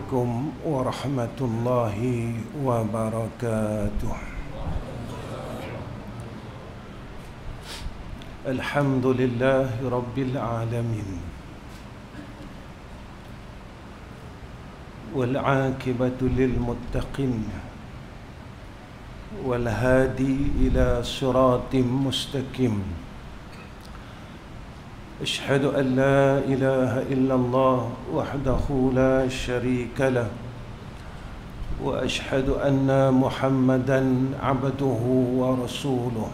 عليكم ورحمة الله وبركاته. الحمد لله رب العالمين، والعاقبة للمتقين، والهادي إلى صراط مستقيم. أشهد أن لا إله إلا الله وحده لا شريك له، وأشهد أن محمدًا عبده ورسوله.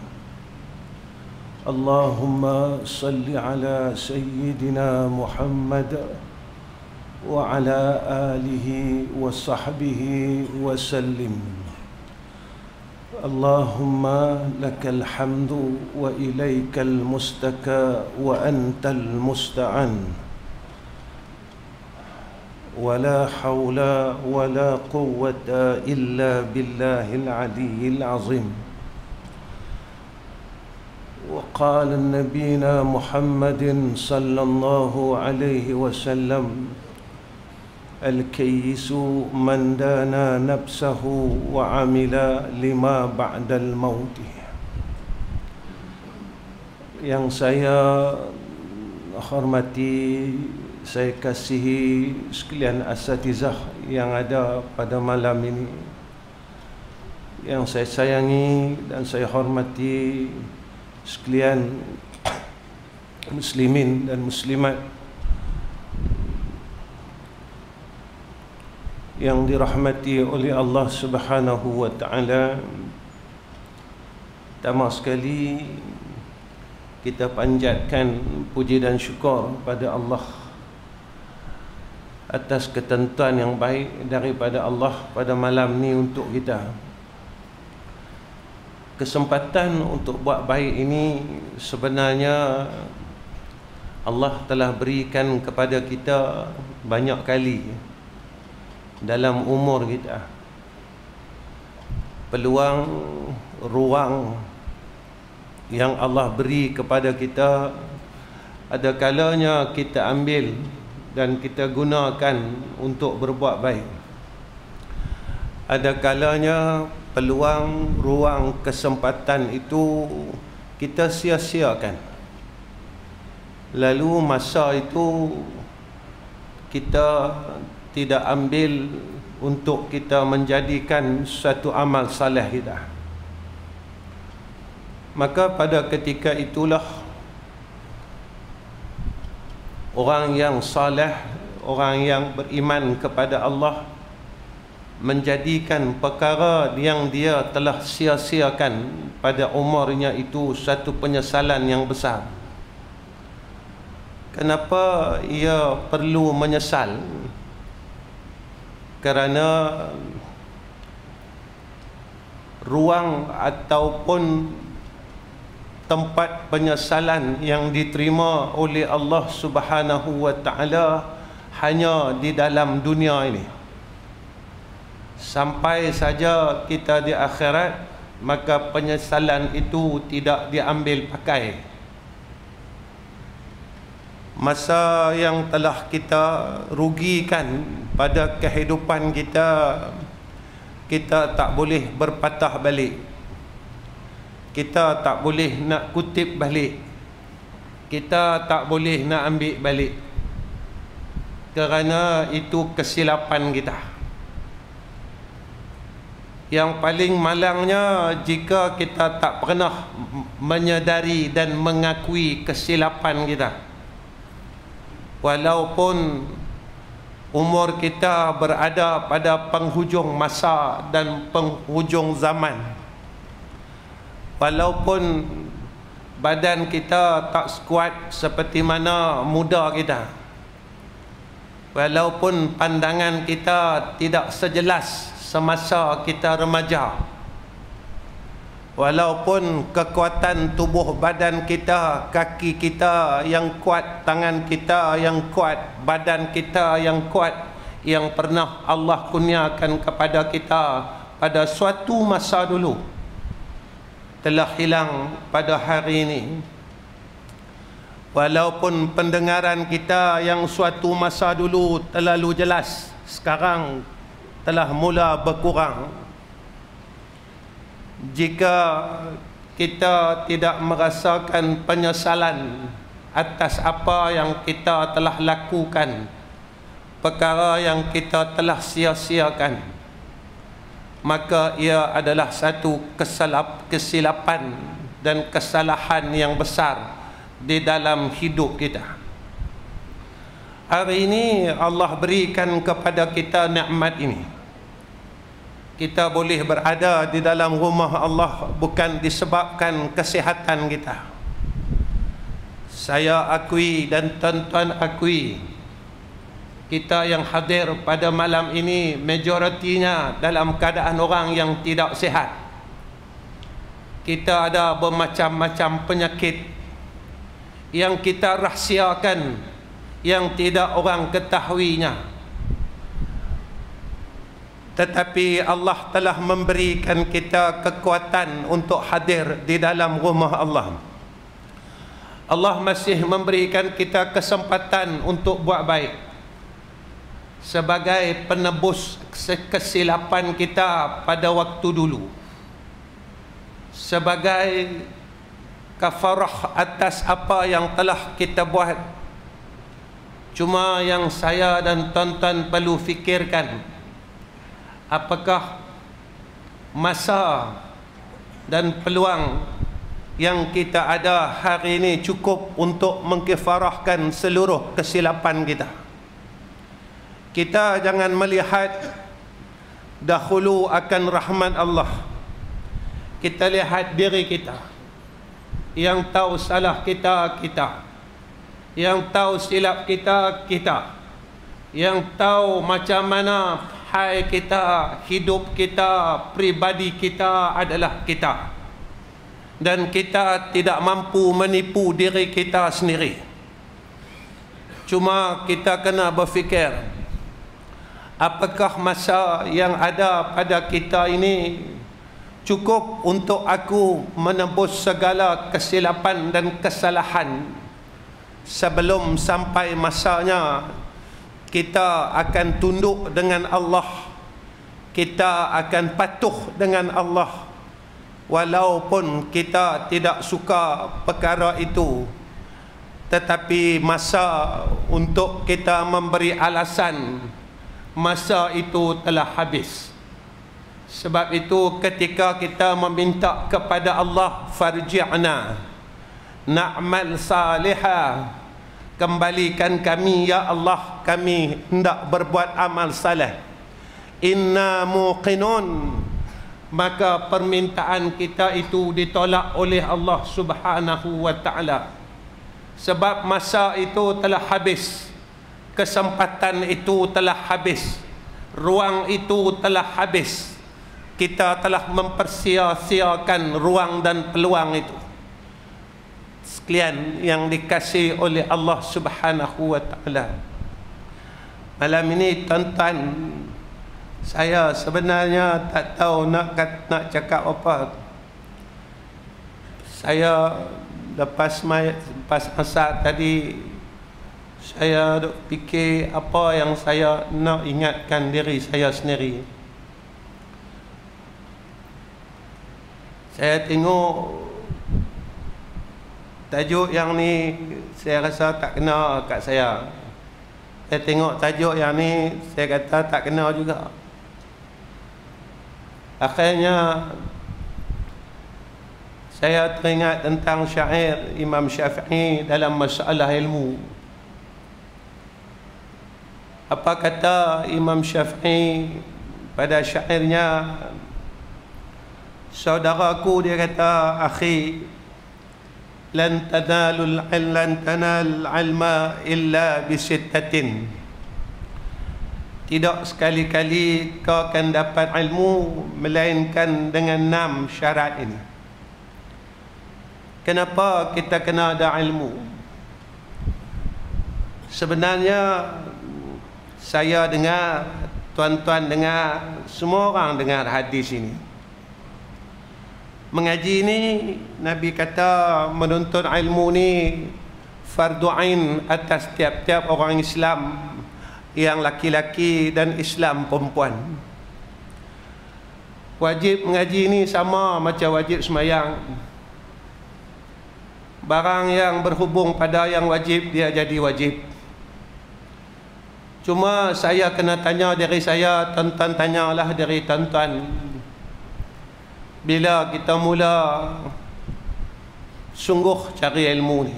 اللهم صل على سيدنا محمد وعلى آله وصحبه وسلم. اللهم لك الحمد وإليك المستكى وأنت المستعان، ولا حول ولا قوة إلا بالله العلي العظيم. وقال نبينا محمد صلى الله عليه وسلم: الكيس من دانا نفسه وعمل لما بعد الموت. Yang saya hormati, saya kasihi sekalian asatizah yang ada pada malam ini, yang saya sayangi dan saya hormati sekalian muslimin dan muslimat yang dirahmati oleh Allah Subhanahu wa taala. Pertama sekali kita panjatkan puji dan syukur pada Allah atas ketentuan yang baik daripada Allah pada malam ni untuk kita. Kesempatan untuk buat baik ini sebenarnya Allah telah berikan kepada kita banyak kali dalam umur kita. Peluang, ruang yang Allah beri kepada kita, ada kalanya kita ambil dan kita gunakan untuk berbuat baik. Ada kalanya peluang, ruang, kesempatan itu kita sia-siakan. Lalu masa itu kita tidak ambil untuk kita menjadikan suatu amal saleh kita. Maka pada ketika itulah orang yang saleh, orang yang beriman kepada Allah, menjadikan perkara yang dia telah sia-siakan pada umurnya itu satu penyesalan yang besar. Kenapa ia perlu menyesal? Kerana ruang ataupun tempat penyesalan yang diterima oleh Allah Subhanahu wa taala hanya di dalam dunia ini. Sampai saja kita di akhirat, maka penyesalan itu tidak diambil pakai. Masa yang telah kita rugikan pada kehidupan kita, kita tak boleh berpatah balik. Kita tak boleh nak kutip balik. Kita tak boleh nak ambil balik. Kerana itu kesilapan kita. Yang paling malangnya jika kita tak pernah menyedari dan mengakui kesilapan kita. Walaupun umur kita berada pada penghujung masa dan penghujung zaman, walaupun badan kita tak sekuat seperti mana muda kita, walaupun pandangan kita tidak sejelas semasa kita remaja, walaupun kekuatan tubuh badan kita, kaki kita yang kuat, tangan kita yang kuat, badan kita yang kuat, yang pernah Allah kurniakan kepada kita pada suatu masa dulu, telah hilang pada hari ini. Walaupun pendengaran kita yang suatu masa dulu terlalu jelas, sekarang telah mula berkurang. Jika kita tidak merasakan penyesalan atas apa yang kita telah lakukan, perkara yang kita telah sia-siakan, maka ia adalah satu kesilapan dan kesalahan yang besar di dalam hidup kita. Hari ini Allah berikan kepada kita nikmat ini. Kita boleh berada di dalam rumah Allah bukan disebabkan kesihatan kita. Saya akui dan tuan-tuan akui, kita yang hadir pada malam ini majoritinya dalam keadaan orang yang tidak sihat. Kita ada bermacam-macam penyakit yang kita rahsiakan, yang tidak orang ketahuinya. Tetapi Allah telah memberikan kita kekuatan untuk hadir di dalam rumah Allah. Allah masih memberikan kita kesempatan untuk buat baik sebagai penebus kesilapan kita pada waktu dulu, sebagai kafarah atas apa yang telah kita buat. Cuma yang saya dan tuan-tuan perlu fikirkan, apakah masa dan peluang yang kita ada hari ini cukup untuk mengkafarahkan seluruh kesilapan kita? Kita jangan melihat dahulu akan rahmat Allah. Kita lihat diri kita. Yang tahu salah kita, kita. Yang tahu silap kita, kita. Yang tahu macam mana hal kita, hidup kita, pribadi kita adalah kita. Dan kita tidak mampu menipu diri kita sendiri. Cuma kita kena berfikir, apakah masa yang ada pada kita ini cukup untuk aku menebus segala kesilapan dan kesalahan sebelum sampai masanya kita akan tunduk dengan Allah, kita akan patuh dengan Allah, walaupun kita tidak suka perkara itu. Tetapi masa untuk kita memberi alasan, masa itu telah habis. Sebab itu ketika kita meminta kepada Allah, farji'na na'mal salihah, kembalikan kami ya Allah, kami hendak berbuat amal saleh, inna muqinun, maka permintaan kita itu ditolak oleh Allah Subhanahu wa ta'ala. Sebab masa itu telah habis, kesempatan itu telah habis, ruang itu telah habis. Kita telah mempersia-siakan ruang dan peluang itu. Sekalian yang dikasihi oleh Allah Subhanahu wa ta'ala, malam ini tuan-tuan, saya sebenarnya tak tahu nak cakap apa. Saya lepas asar tadi, saya duk fikir apa yang saya nak ingatkan diri saya sendiri. Saya tengok tajuk yang ni, saya rasa tak kena kat saya. Saya tengok tajuk yang ni, saya kata tak kena juga. Akhirnya saya teringat tentang syair Imam Syafi'i dalam masalah ilmu. Apa kata Imam Syafi'i pada syairnya? Saudaraku, dia kata, akhi, lan tanal ilma illa bisittatin. Tidak sekali-kali kau akan dapat ilmu melainkan dengan 6 syarat ini. Kenapa kita kena ada ilmu? Sebenarnya saya dengar, tuan-tuan dengar, semua orang dengar hadis ini. Mengaji ni, Nabi kata menuntut ilmu ni fardu ain atas tiap-tiap orang Islam, yang laki-laki dan Islam perempuan. Wajib mengaji ni sama macam wajib semayang. Barang yang berhubung pada yang wajib, dia jadi wajib. Cuma saya kena tanya diri saya, tuan-tuan tanyalah diri tuan-tuan, bila kita mula sungguh cari ilmu ni.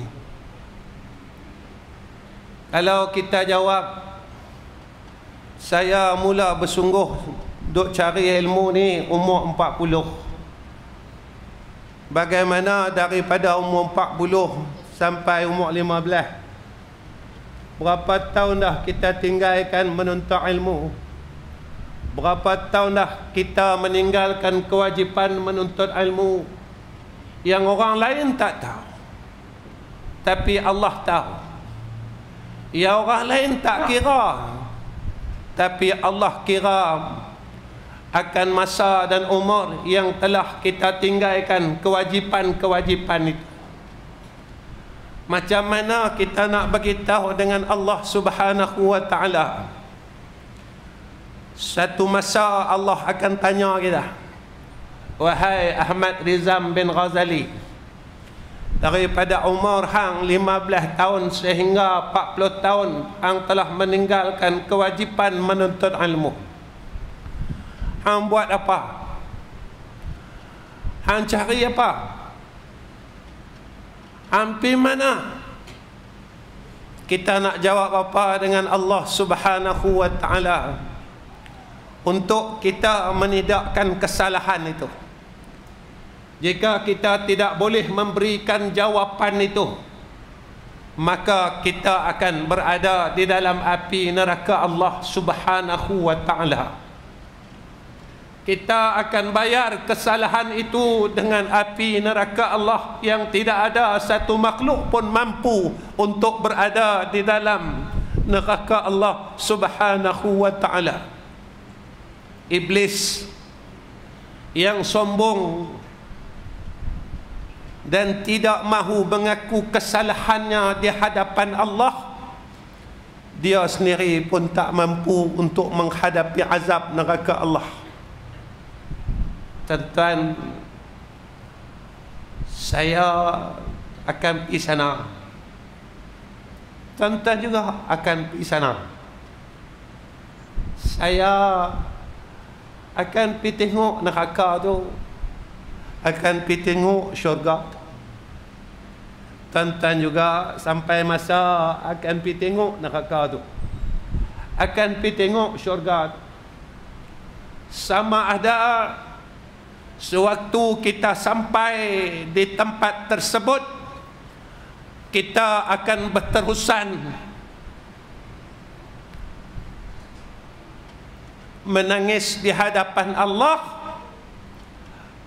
Kalau kita jawab, saya mula bersungguh duk cari ilmu ni umur 40. Bagaimana daripada umur 40 sampai umur 15? Berapa tahun dah kita tinggalkan menuntut ilmu? Berapa tahun dah kita meninggalkan kewajipan menuntut ilmu yang orang lain tak tahu, tapi Allah tahu. Yang orang lain tak kira, tapi Allah kira akan masa dan umur yang telah kita tinggalkan kewajipan-kewajipan itu. Macam mana kita nak beritahu dengan Allah Subhanahu wa ta'ala? Satu masa Allah akan tanya kita, wahai Ahmad Rizam bin Ghazali, daripada umur hang 15 tahun sehingga 40 tahun hang telah meninggalkan kewajipan menuntut ilmu. Hang buat apa? Hang cari apa? Hampir mana? Kita nak jawab apa dengan Allah Subhanahu wa ta'ala untuk kita menidakkan kesalahan itu? Jika kita tidak boleh memberikan jawapan itu, maka kita akan berada di dalam api neraka Allah Subhanahu wa ta'ala. Kita akan bayar kesalahan itu dengan api neraka Allah yang tidak ada satu makhluk pun mampu untuk berada di dalam neraka Allah Subhanahu wa ta'ala. Iblis yang sombong dan tidak mahu mengaku kesalahannya di hadapan Allah, dia sendiri pun tak mampu untuk menghadapi azab neraka Allah. Tuan-tuan, saya akan pergi sana. Tuan-tuan juga akan pergi sana. Saya akan pergi tengok neraka tu, akan pergi tengok syurga. Tuan-tuan juga sampai masa akan pergi tengok neraka tu, akan pergi tengok syurga. Sama ada sewaktu kita sampai di tempat tersebut, kita akan berterusan menangis di hadapan Allah,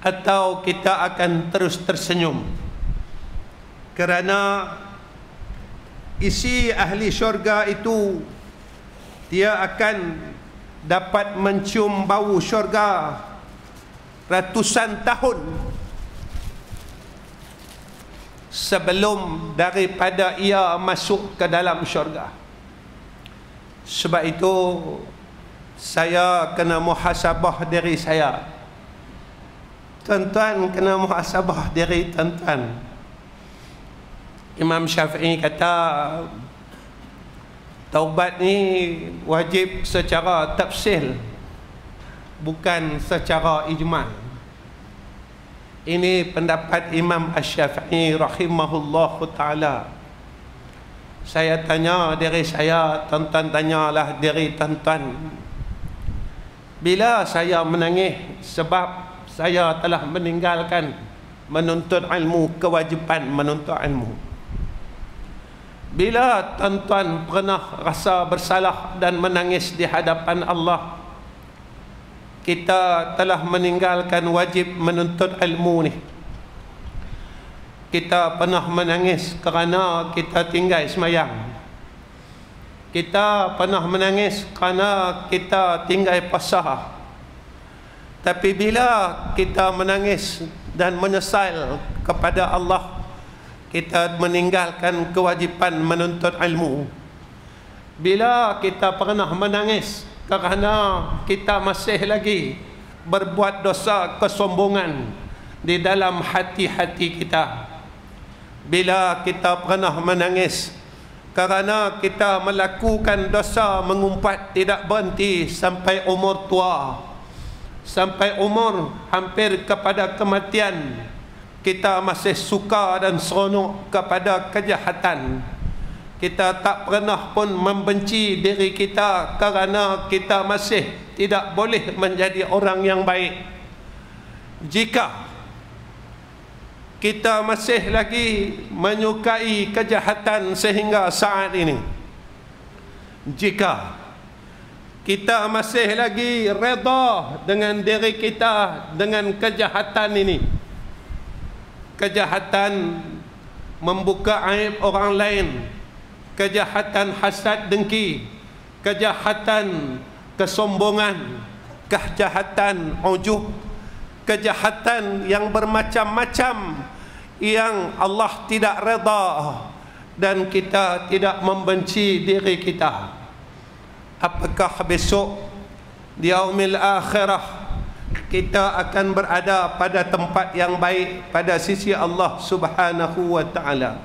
atau kita akan terus tersenyum kerana isi ahli syurga itu, dia akan dapat mencium bau syurga ratusan tahun sebelum daripada ia masuk ke dalam syurga. Sebab itu saya kena muhasabah diri saya. Tuan-tuan kena muhasabah diri tuan-tuan. Imam Syafi'i kata taubat ni wajib secara tafsil, bukan secara ijmal. Ini pendapat Imam Asy-Syafi'i rahimahullahu ta'ala. Saya tanya diri saya, tuan-tuan tanyalah diri tuan-tuan. Bila saya menangis sebab saya telah meninggalkan menuntut ilmu, kewajipan menuntut ilmu? Bila tuan-tuan pernah rasa bersalah dan menangis di hadapan Allah, kita telah meninggalkan wajib menuntut ilmu ni? Kita pernah menangis kerana kita tinggal semayang. Kita pernah menangis kerana kita tinggal puasa. Tapi bila kita menangis dan menyesal kepada Allah, kita meninggalkan kewajipan menuntut ilmu. Bila kita pernah menangis kerana kita masih lagi berbuat dosa kesombongan di dalam hati-hati kita. Bila kita pernah menangis kerana kita melakukan dosa mengumpat tidak berhenti sampai umur tua, sampai umur hampir kepada kematian, kita masih suka dan seronok kepada kejahatan. Kita tak pernah pun membenci diri kita kerana kita masih tidak boleh menjadi orang yang baik. Jika kita masih lagi menyukai kejahatan sehingga saat ini, jika kita masih lagi redha dengan diri kita dengan kejahatan ini, kejahatan membuka aib orang lain, kejahatan hasad dengki, kejahatan kesombongan, kejahatan ujub, kejahatan yang bermacam-macam yang Allah tidak redha dan kita tidak membenci diri kita. Apakah besok di yaumil akhirah kita akan berada pada tempat yang baik pada sisi Allah Subhanahu wa taala?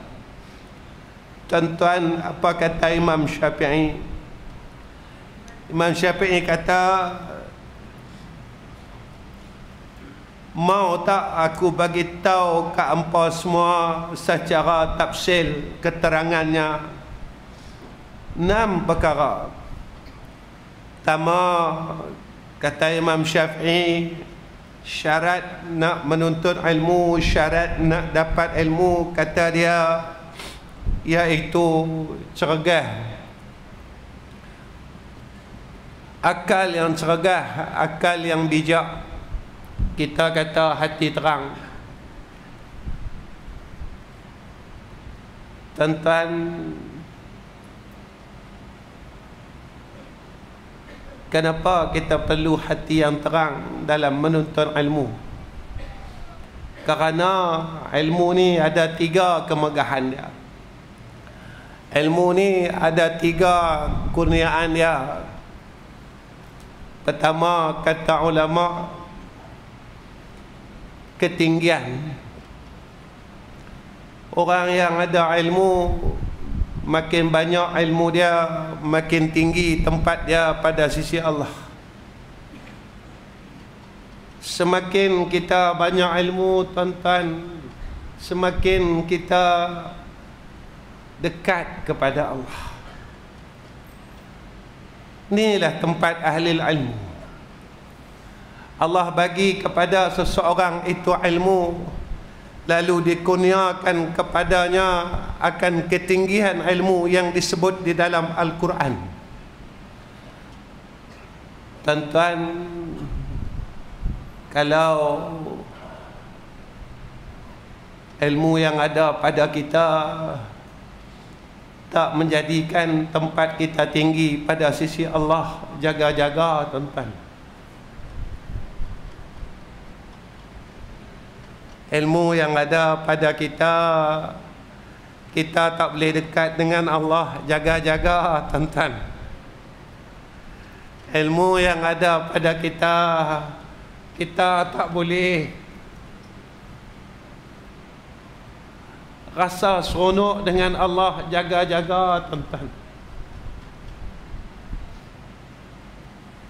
Tuan-tuan, apa kata Imam Syafi'i? Imam Syafi'i kata, mau tak aku bagi tahu ke hangpa semua secara tafsil keterangannya 6 perkara. Pertama, kata Imam Syafi'i, syarat nak menuntut ilmu, syarat nak dapat ilmu, kata dia, iaitu cergah, akal yang cergah, akal yang bijak. Kita kata hati terang. Tuan-tuan, kenapa kita perlu hati yang terang dalam menuntut ilmu? Kerana ilmu ni ada 3 kemegahan dia. Ilmu ni ada 3 kurniaan dia. Pertama, kata ulama, ketinggian. Orang yang ada ilmu, makin banyak ilmu dia, makin tinggi tempat dia pada sisi Allah. Semakin kita banyak ilmu, tuan-tuan, semakin kita dekat kepada Allah. Inilah tempat ahli ilmu. Allah bagi kepada seseorang itu ilmu, lalu dikurniakan kepadanya akan ketinggian ilmu yang disebut di dalam Al-Quran. Tuan-tuan, kalau ilmu yang ada pada kita tak menjadikan tempat kita tinggi pada sisi Allah, jaga-jaga tuan-tuan. Ilmu yang ada pada kita, kita tak boleh dekat dengan Allah, jaga-jaga tuan-tuan. Ilmu yang ada pada kita, kita tak boleh rasa seronok dengan Allah, jaga-jaga tuan-tuan.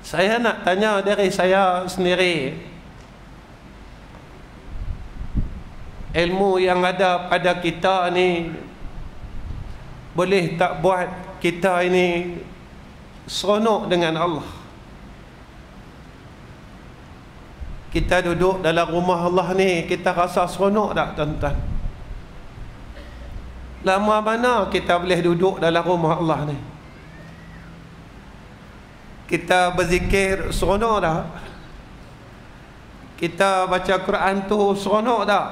Saya nak tanya diri saya sendiri, ilmu yang ada pada kita ni boleh tak buat kita ini seronok dengan Allah? Kita duduk dalam rumah Allah ni, kita rasa seronok tak tuan-tuan? Lama mana kita boleh duduk dalam rumah Allah ni? Kita berzikir seronok tak? Kita baca Quran tu seronok tak?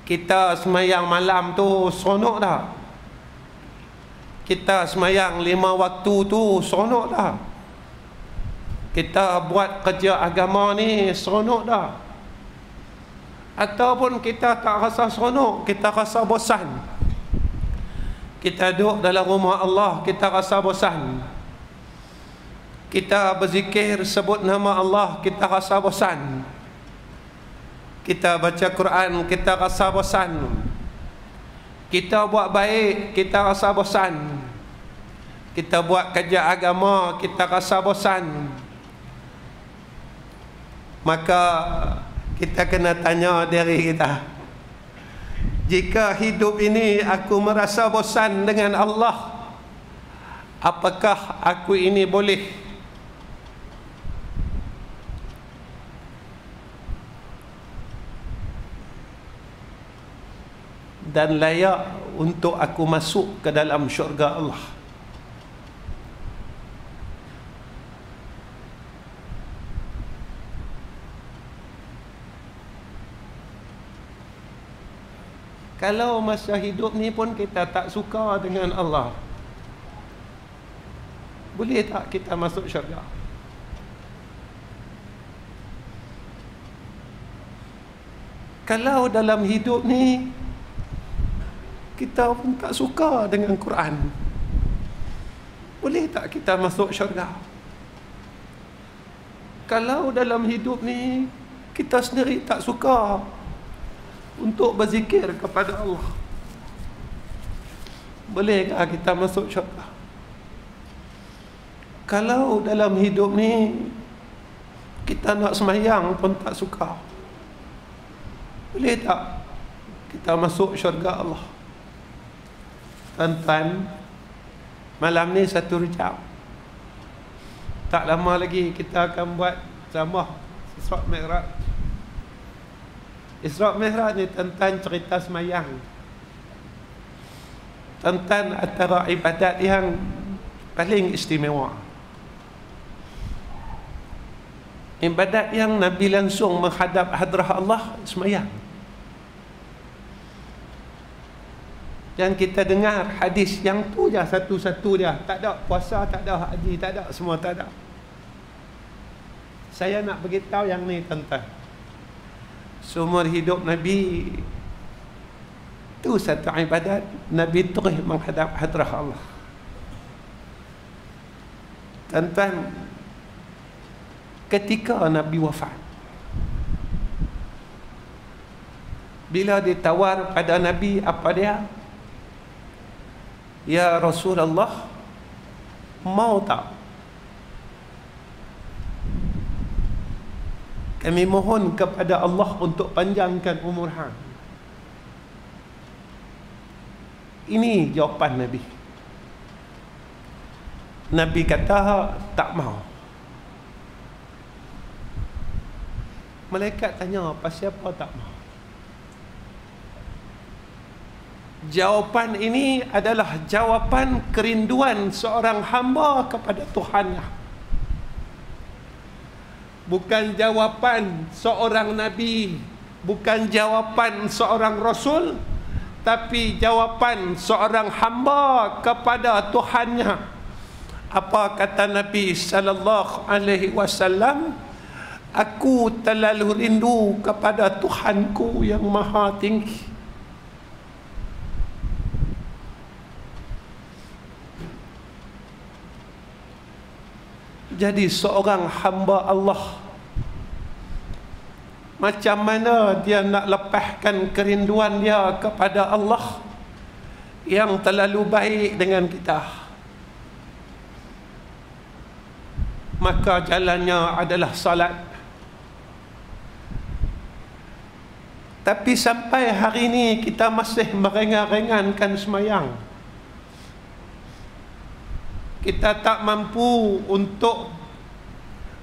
Kita semayang malam tu seronok tak? Kita semayang 5 waktu tu seronok tak? Kita buat kerja agama ni seronok tak? Ataupun kita tak rasa seronok, kita rasa bosan. Kita duduk dalam rumah Allah, kita rasa bosan. Kita berzikir, sebut nama Allah, kita rasa bosan. Kita baca Quran, kita rasa bosan. Kita buat baik, kita rasa bosan. Kita buat kajian agama, kita rasa bosan. Maka kita kena tanya diri kita, jika hidup ini aku merasa bosan dengan Allah, apakah aku ini boleh dan layak untuk aku masuk ke dalam syurga Allah? Kalau masa hidup ni pun kita tak suka dengan Allah, boleh tak kita masuk syurga? Kalau dalam hidup ni kita pun tak suka dengan Quran, boleh tak kita masuk syurga? Kalau dalam hidup ni kita sendiri tak suka untuk berzikir kepada Allah, bolehkah kita masuk syurga? Kalau dalam hidup ni kita nak sembahyang pun tak suka, boleh tak kita masuk syurga Allah? Tuan-tuan, malam ni 1 Rejab, tak lama lagi kita akan buat ceramah Isra' Mi'raj. Isra' Mi'raj ni tentang cerita semayang, tentang antara ibadat yang paling istimewa, ibadat yang Nabi langsung menghadap hadrah Allah, semayang. Dan kita dengar hadis yang tu je, satu-satu dia, tak ada puasa, tak ada haji, tak ada, semua tak ada. Saya nak beritahu yang ni tuan-tuan, seumur hidup Nabi tu satu ibadat Nabi terus menghadap hadrah Allah. Tuan-tuan, ketika Nabi wafat, bila ditawar pada Nabi, apa dia? Ya Rasulullah, mau tak kami mohon kepada Allah untuk panjangkan umur hang? Ini jawapan Nabi. Nabi kata tak mau. Malaikat tanya, pasal apa tak mau? Jawapan ini adalah jawapan kerinduan seorang hamba kepada Tuhannya. Bukan jawapan seorang Nabi, bukan jawapan seorang Rasul, tapi jawapan seorang hamba kepada Tuhannya. Apa kata Nabi sallallahu alaihi wasallam? Aku terlalu rindu kepada Tuhanku yang maha tinggi. Jadi seorang hamba Allah, macam mana dia nak lepaskan kerinduan dia kepada Allah yang terlalu baik dengan kita? Maka jalannya adalah salat. Tapi sampai hari ini kita masih meringan-ringankan semayang. Kita tak mampu untuk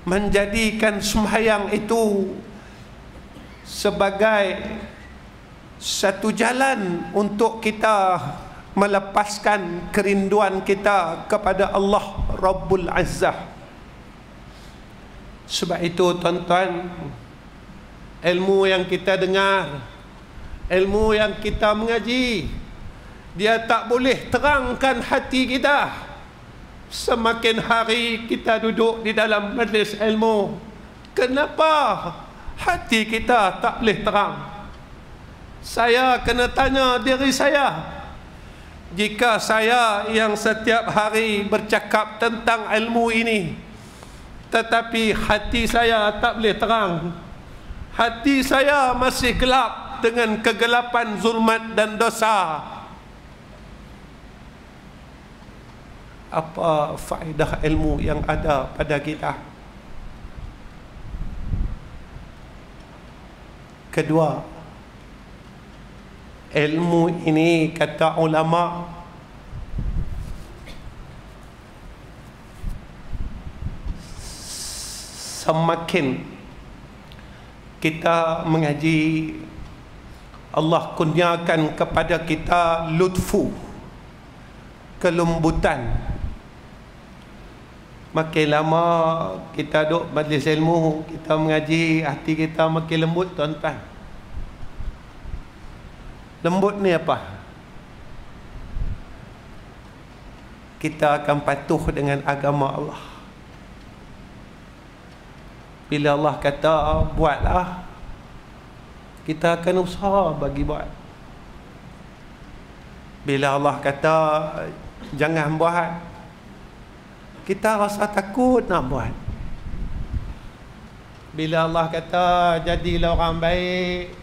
menjadikan sembahyang itu sebagai satu jalan untuk kita melepaskan kerinduan kita kepada Allah Rabbul Azzah. Sebab itu tuan-tuan, ilmu yang kita dengar, ilmu yang kita mengaji, dia tak boleh terangkan hati kita. Semakin hari kita duduk di dalam majlis ilmu, kenapa hati kita tak boleh terang? Saya kena tanya diri saya, jika saya yang setiap hari bercakap tentang ilmu ini, tetapi hati saya tak boleh terang, hati saya masih gelap dengan kegelapan zulmat dan dosa, apa faedah ilmu yang ada pada kita? Kedua, ilmu ini kata ulama semakin kita mengaji, Allah kurniakan kepada kita lutfu, kelembutan. Makin lama kita duduk majlis ilmu, kita mengaji, hati kita makin lembut, tuan-tuan. Lembut ni apa? Kita akan patuh dengan agama Allah. Bila Allah kata buatlah, kita akan usaha bagi buat. Bila Allah kata jangan buat, kita rasa takut nak buat. Bila Allah kata jadilah orang baik,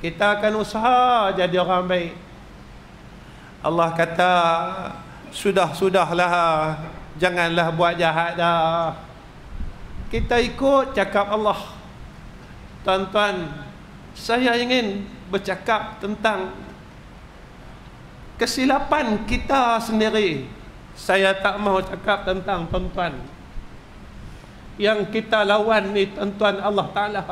kita akan usaha jadi orang baik. Allah kata sudahlah, janganlah buat jahat dah, kita ikut cakap Allah. Tuan-tuan, saya ingin bercakap tentang kesilapan kita sendiri. Saya tak mahu cakap tentang tuan-tuan. Yang kita lawan ni tuan-tuan Allah Ta'ala.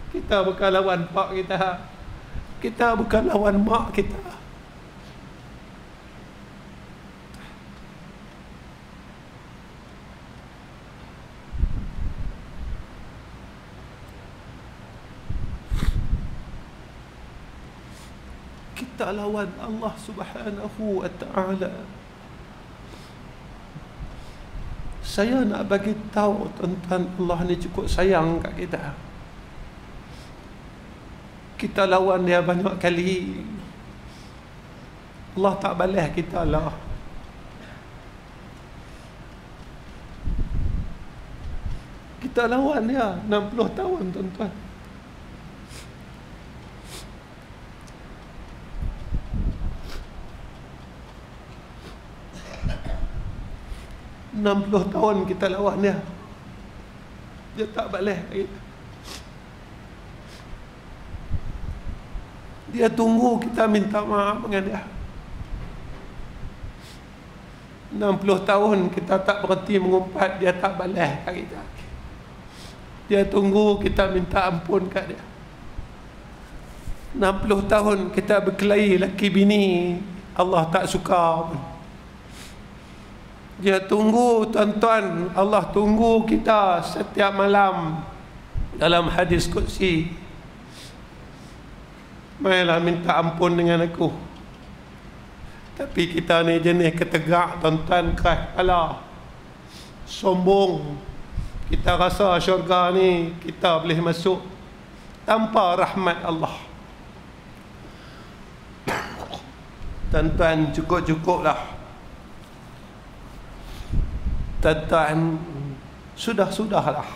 Kita bukan lawan pak kita, kita bukan lawan mak kita. Kita lawan Allah Subhanahu wa Ta'ala. Saya nak bagi tahu tuan-tuan, Allah ni cukup sayang kat kita. Kita lawan dia banyak kali, Allah tak balas kita lah. Kita lawan dia 60 tahun tuan-tuan. tahun kita lawan dia, dia tak balas kita. Dia tunggu kita minta maaf dengan dia. 60 tahun kita tak berhenti mengumpat, dia tak balas kat kita. Dia tunggu kita minta ampun kat dia. 60 tahun kita berkelahi laki bini, Allah tak suka pun. Dia tunggu tuan-tuan, Allah tunggu kita setiap malam. Dalam hadis qudsi, mainlah minta ampun dengan aku. Tapi kita ni jenis ketegak tuan-tuan, keras kepala, sombong. Kita rasa syurga ni kita boleh masuk tanpa rahmat Allah. Tuan-tuan, cukup-cukuplah. Tuan-tuan, sudah-sudahlah.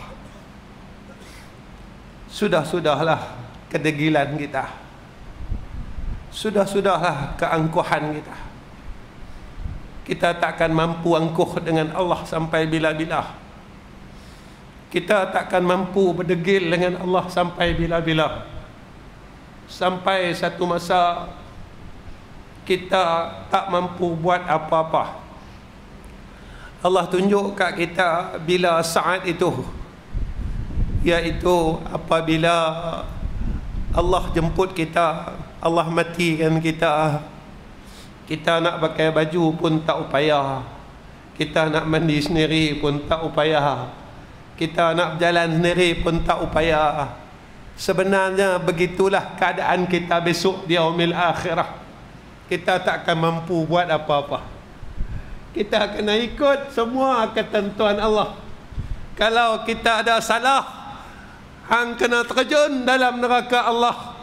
Sudah-sudahlah kedegilan kita. Sudah-sudahlah keangkuhan kita. Kita takkan mampu angkuh dengan Allah sampai bila-bila. Kita takkan mampu berdegil dengan Allah sampai bila-bila. Sampai satu masa kita tak mampu buat apa-apa. Allah tunjuk kat kita bila saat itu, iaitu apabila Allah jemput kita, Allah matikan kita. Kita nak pakai baju pun tak upaya, kita nak mandi sendiri pun tak upaya, kita nak berjalan sendiri pun tak upaya. Sebenarnya begitulah keadaan kita besok di yaumil akhirah. Kita takkan mampu buat apa-apa. Kita kena ikut semua ketentuan Allah. Kalau kita ada salah, hang kena terjun dalam neraka Allah.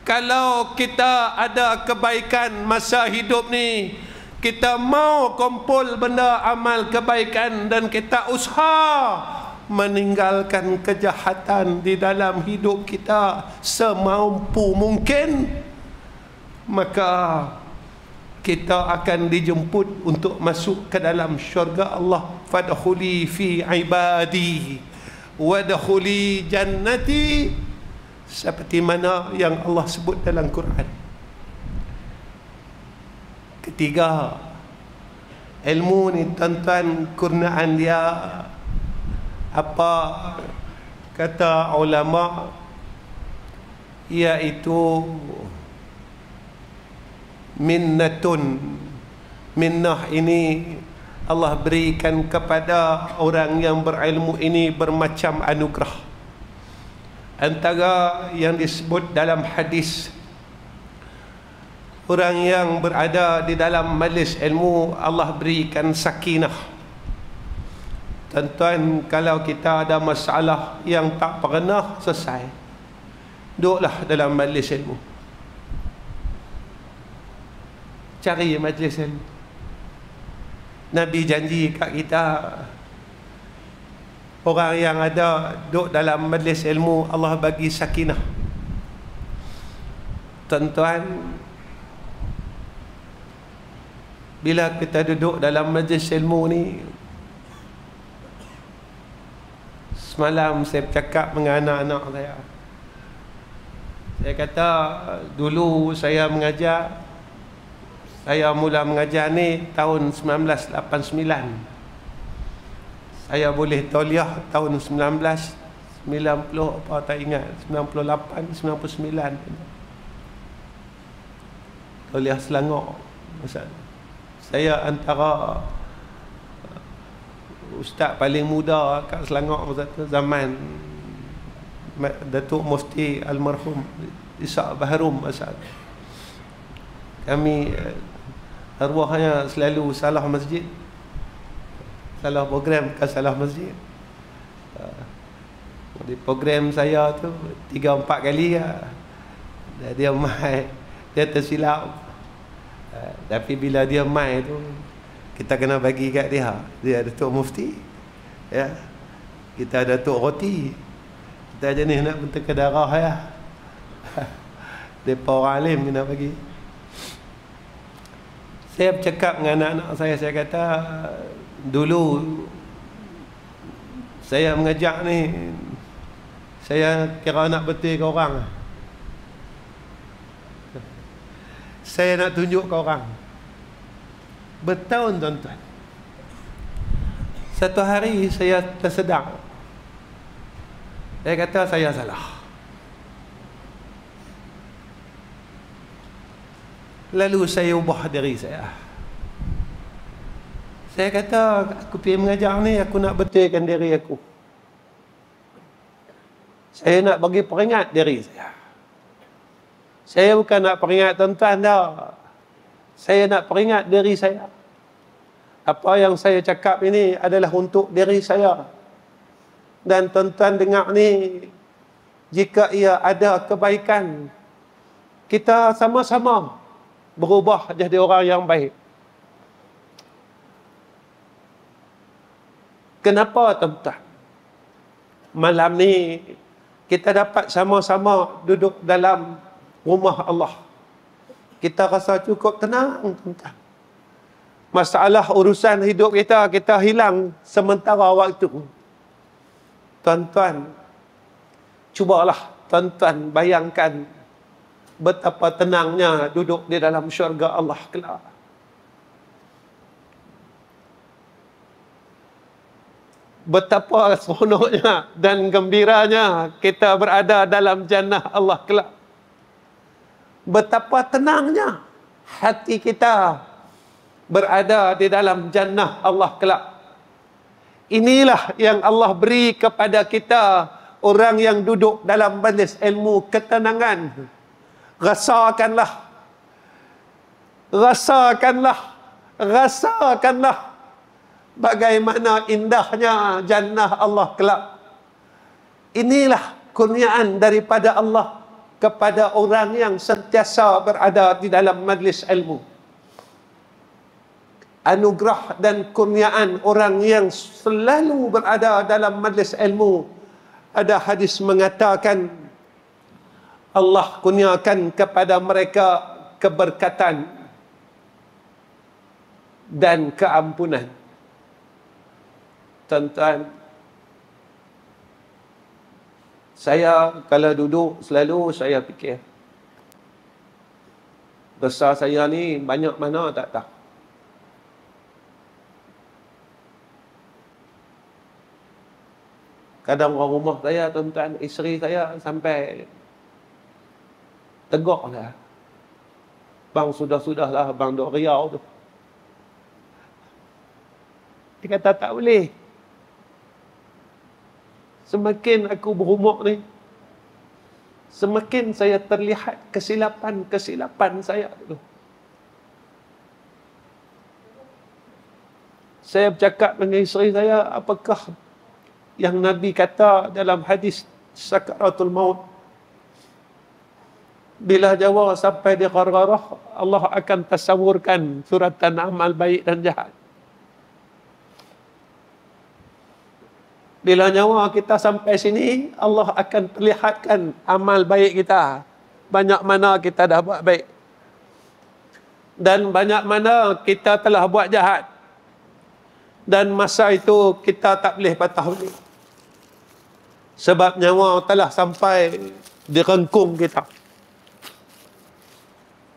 Kalau kita ada kebaikan masa hidup ni, kita mau kumpul benda amal kebaikan dan kita usaha meninggalkan kejahatan di dalam hidup kita semampu mungkin, maka kita akan dijemput untuk masuk ke dalam syurga Allah. Fadkhuli fi ibadi wadkhuli jannati, seperti mana yang Allah sebut dalam Quran. Ketiga, ilmu ni tuan-tuan, kurniaan dia apa kata ulama, iaitu minnatun. Minnah ini Allah berikan kepada orang yang berilmu ini bermacam anugerah. Antara yang disebut dalam hadis, orang yang berada di dalam majlis ilmu Allah berikan sakinah. Tuan-tuan, kalau kita ada masalah yang tak pernah selesai, duduklah dalam majlis ilmu. Cari majlis ilmu. Nabi janji kat kita, orang yang ada duduk dalam majlis ilmu, Allah bagi sakinah. Tuan-tuan, bila kita duduk dalam majlis ilmu ni, semalam saya bercakap dengan anak-anak saya. Saya kata, dulu saya mengajar, saya mula mengajar ni tahun 1989. Saya boleh tauliah tahun 1990, apa tak ingat, 98, 99. Tauliah Selangor. Saya antara ustaz paling muda kat Selangor masa tu, zaman Datuk Mufti almarhum Ishak Baharum masa tu. Kami arwahnya selalu salah masjid, salah program, bukan salah masjid. Di program saya tu 3-4 kali lah dia mai, dia tersilap. Tapi bila dia mai tu, kita kena bagi kat dia. Dia Datuk Mufti, ya, kita Datuk Roti, kita jenis nak bentuk darah ya. Depa orang alim kena bagi. Saya bercakap dengan anak-anak saya kata, dulu saya mengajak ni, saya kira nak betul ke orang. Saya nak tunjuk ke orang. Bertahun tuan-tuan. Satu hari saya tersedar, saya kata saya salah. Lalu saya ubah diri saya. Saya kata, aku pergi mengajar ni, aku nak betulkan diri aku. Saya nak bagi peringat diri saya. Saya bukan nak peringat tuan-tuan dah. Saya nak peringat diri saya. Apa yang saya cakap ini adalah untuk diri saya. Dan tuan-tuan dengar ni, jika ia ada kebaikan, kita sama-sama berubah jadi orang yang baik. Kenapa tuan-tuan? Malam ni kita dapat sama-sama duduk dalam rumah Allah. Kita rasa cukup tenang tuan-tuan. Masalah urusan hidup kita, kita hilang sementara waktu. Tuan-tuan, cubalah tuan-tuan bayangkan betapa tenangnya duduk di dalam syurga Allah kelak. Betapa seronoknya dan gembiranya kita berada dalam jannah Allah kelak. Betapa tenangnya hati kita berada di dalam jannah Allah kelak. Inilah yang Allah beri kepada kita, orang yang duduk dalam majlis ilmu, ketenangan. Rasakanlah, rasakanlah bagaimana indahnya jannah Allah kelak. Inilah kurniaan daripada Allah kepada orang yang sentiasa berada di dalam majlis ilmu. Anugerah dan kurniaan orang yang selalu berada dalam majlis ilmu. Ada hadis mengatakan Allah kurniakan kepada mereka keberkatan dan keampunan. Tuan-tuan, saya kalau duduk selalu saya fikir, besar saya ni banyak mana tak tahu. Kadang orang rumah saya, tuan-tuan, isteri saya sampai tegak lah. Bang, sudah-sudahlah, bang duk riau tu. Dia kata tak boleh. Semakin aku berumur ni, semakin saya terlihat kesilapan saya dulu. Saya bercakap dengan isteri saya, apakah yang Nabi kata dalam hadis sakaratul maut, bila nyawa sampai di ghargharah, Allah akan tasawurkan suratan amal baik dan jahat. Bila nyawa kita sampai sini, Allah akan perlihatkan amal baik kita. Banyak mana kita dah buat baik. Dan banyak mana kita telah buat jahat. Dan masa itu kita tak boleh patah balik. Sebab nyawa telah sampai di rengkung kita.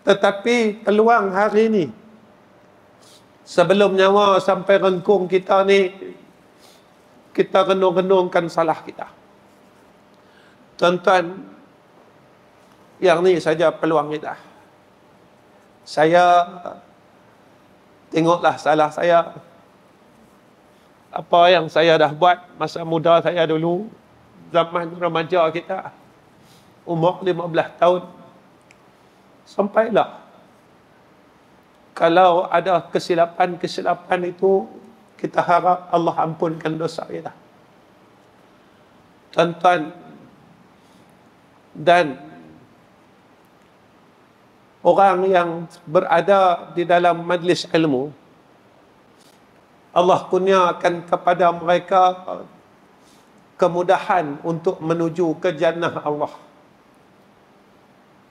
Tetapi peluang hari ini, sebelum nyawa sampai rengkung kita ni, kita renung-renungkan salah kita. Tuan-tuan, yang ni saja peluang kita. Saya tengoklah salah saya. Apa yang saya dah buat masa muda saya dulu, zaman remaja kita, umur 15 tahun. Sampailah, kalau ada kesilapan-kesilapan itu, kita harap Allah ampunkan dosa kita. Tuan-tuan, dan orang yang berada di dalam majlis ilmu, Allah kurniakan kepada mereka kemudahan untuk menuju ke jannah Allah.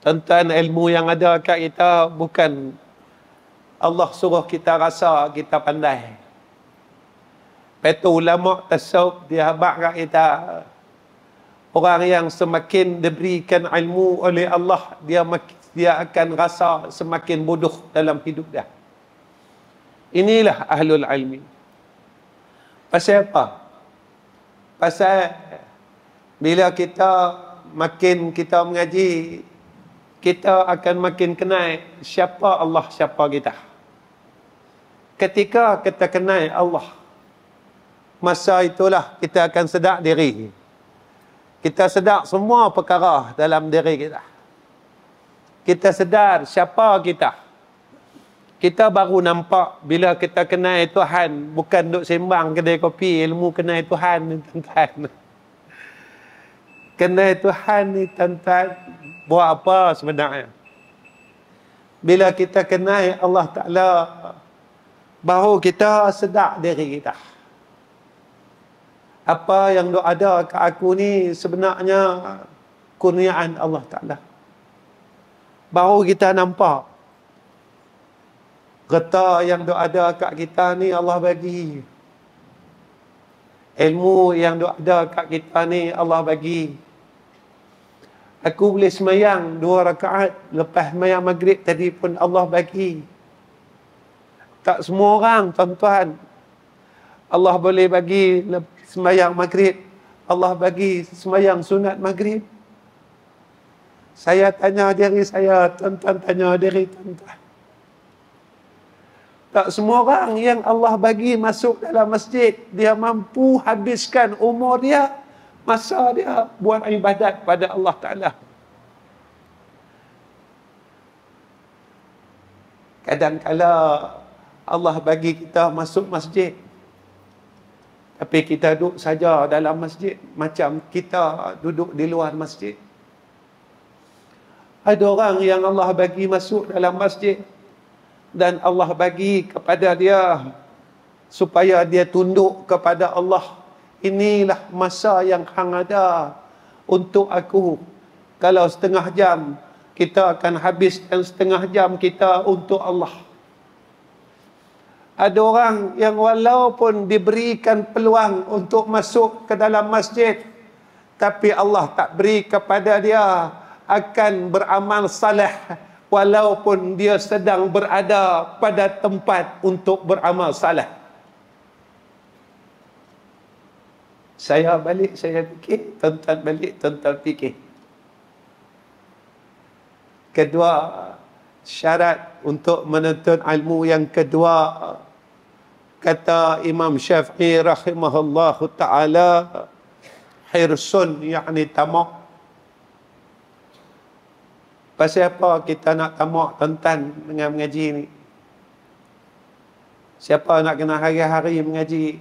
Tuan-tuan, ilmu yang ada kat kita bukan Allah suruh kita rasa kita pandai. Petu ulama tasawuf dia habaq kat kita, orang yang semakin diberikan ilmu oleh Allah, dia akan rasa semakin bodoh dalam hidup dia. Inilah ahlul ilmi. Pasal apa? Pasal bila makin kita mengaji, kita akan makin kenal siapa Allah, siapa kita. Ketika kita kenal Allah, masa itulah kita akan sedar diri. Kita sedar semua perkara dalam diri kita. Kita sedar siapa kita. Kita baru nampak bila kita kenal Tuhan, bukan duk sembang kedai kopi, ilmu kenal Tuhan ni tuan-tuan. Kenal Tuhan ni tuan-tuan, buat apa sebenarnya? Bila kita kenal Allah Ta'ala, baru kita sedar diri kita. Apa yang duk ada kat aku ni sebenarnya kurniaan Allah Ta'ala. Baru kita nampak kata yang duk ada kat kita ni Allah bagi. Ilmu yang duk ada kat kita ni Allah bagi. Aku boleh semayang 2 rakaat lepas semayang maghrib tadi pun Allah bagi. Tak semua orang, tuan-tuan, Allah boleh bagi semayang maghrib. Allah bagi semayang sunat maghrib. Saya tanya diri saya, tuan-tuan tanya diri tuan-tuan. Tak semua orang yang Allah bagi masuk dalam masjid, dia mampu habiskan umur dia, masa dia buat ibadat pada Allah Ta'ala. Kadang-kala Allah bagi kita masuk masjid, Tapi kita duduk saja dalam masjid macam kita duduk di luar masjid. Ada orang yang Allah bagi masuk dalam masjid dan Allah bagi kepada dia supaya dia tunduk kepada Allah. Inilah masa yang hang ada untuk aku. Kalau setengah jam kita akan habiskan setengah jam kita untuk Allah. Ada orang yang walaupun diberikan peluang untuk masuk ke dalam masjid, tapi Allah tak beri kepada dia akan beramal saleh walaupun dia sedang berada pada tempat untuk beramal saleh. Saya balik, saya fikir, tuan-tuan balik, tuan-tuan fikir. Kedua, syarat untuk menuntut ilmu yang kedua, kata Imam Syafi'i rahimahullahu ta'ala, hirsun, yakni tamak. Pasal apa kita nak tamak tuan-tuan dengan mengaji ni? Siapa nak kena hari-hari mengaji?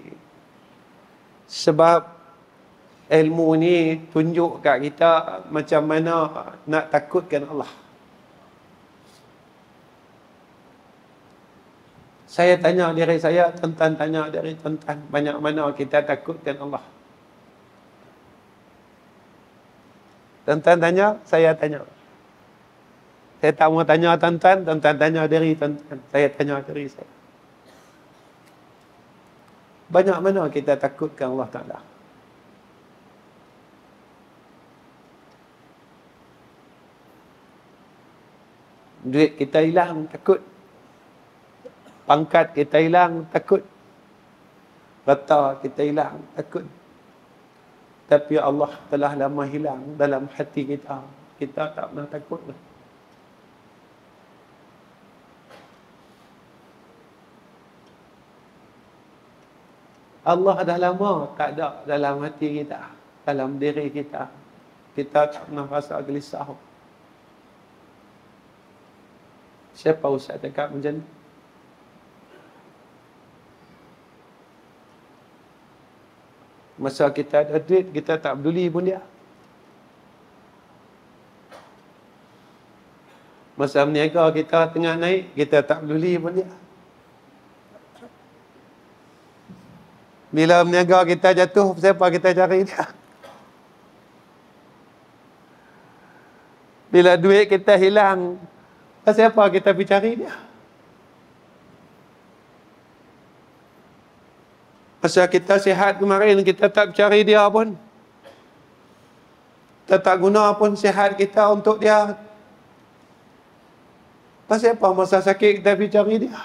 Sebab ilmu ni tunjuk kat kita macam mana nak takutkan Allah. Saya tanya diri saya, tuan-tuan tanya diri tuan-tuan, banyak mana kita takutkan Allah? Tuan-tuan tanya, saya tanya. Saya tak mau tanya tuan-tuan, tuan-tuan tanya diri tuan-tuan, saya tanya diri saya. Banyak mana kita takutkan Allah Ta'ala? Duit kita hilang, takut. Pangkat kita hilang, takut. Harta kita hilang, takut. Tapi Allah telah lama hilang dalam hati kita. Kita tak pernah takut. Allah dah lama tak ada dalam hati kita, dalam diri kita. Kita tak pernah rasa gelisah. Siapa Ustaz cakap macam ni? Masa kita ada duit, kita tak peduli pun dia. Masa berniaga kita tengah naik, kita tak peduli pun dia. Bila berniaga kita jatuh, siapa kita cari dia? Bila duit kita hilang, siapa kita pergi cari dia? Masa kita sihat kemarin, kita tak cari dia pun. Kita tak guna pun sihat kita untuk dia. Pasal apa masa sakit kita pergi cari dia?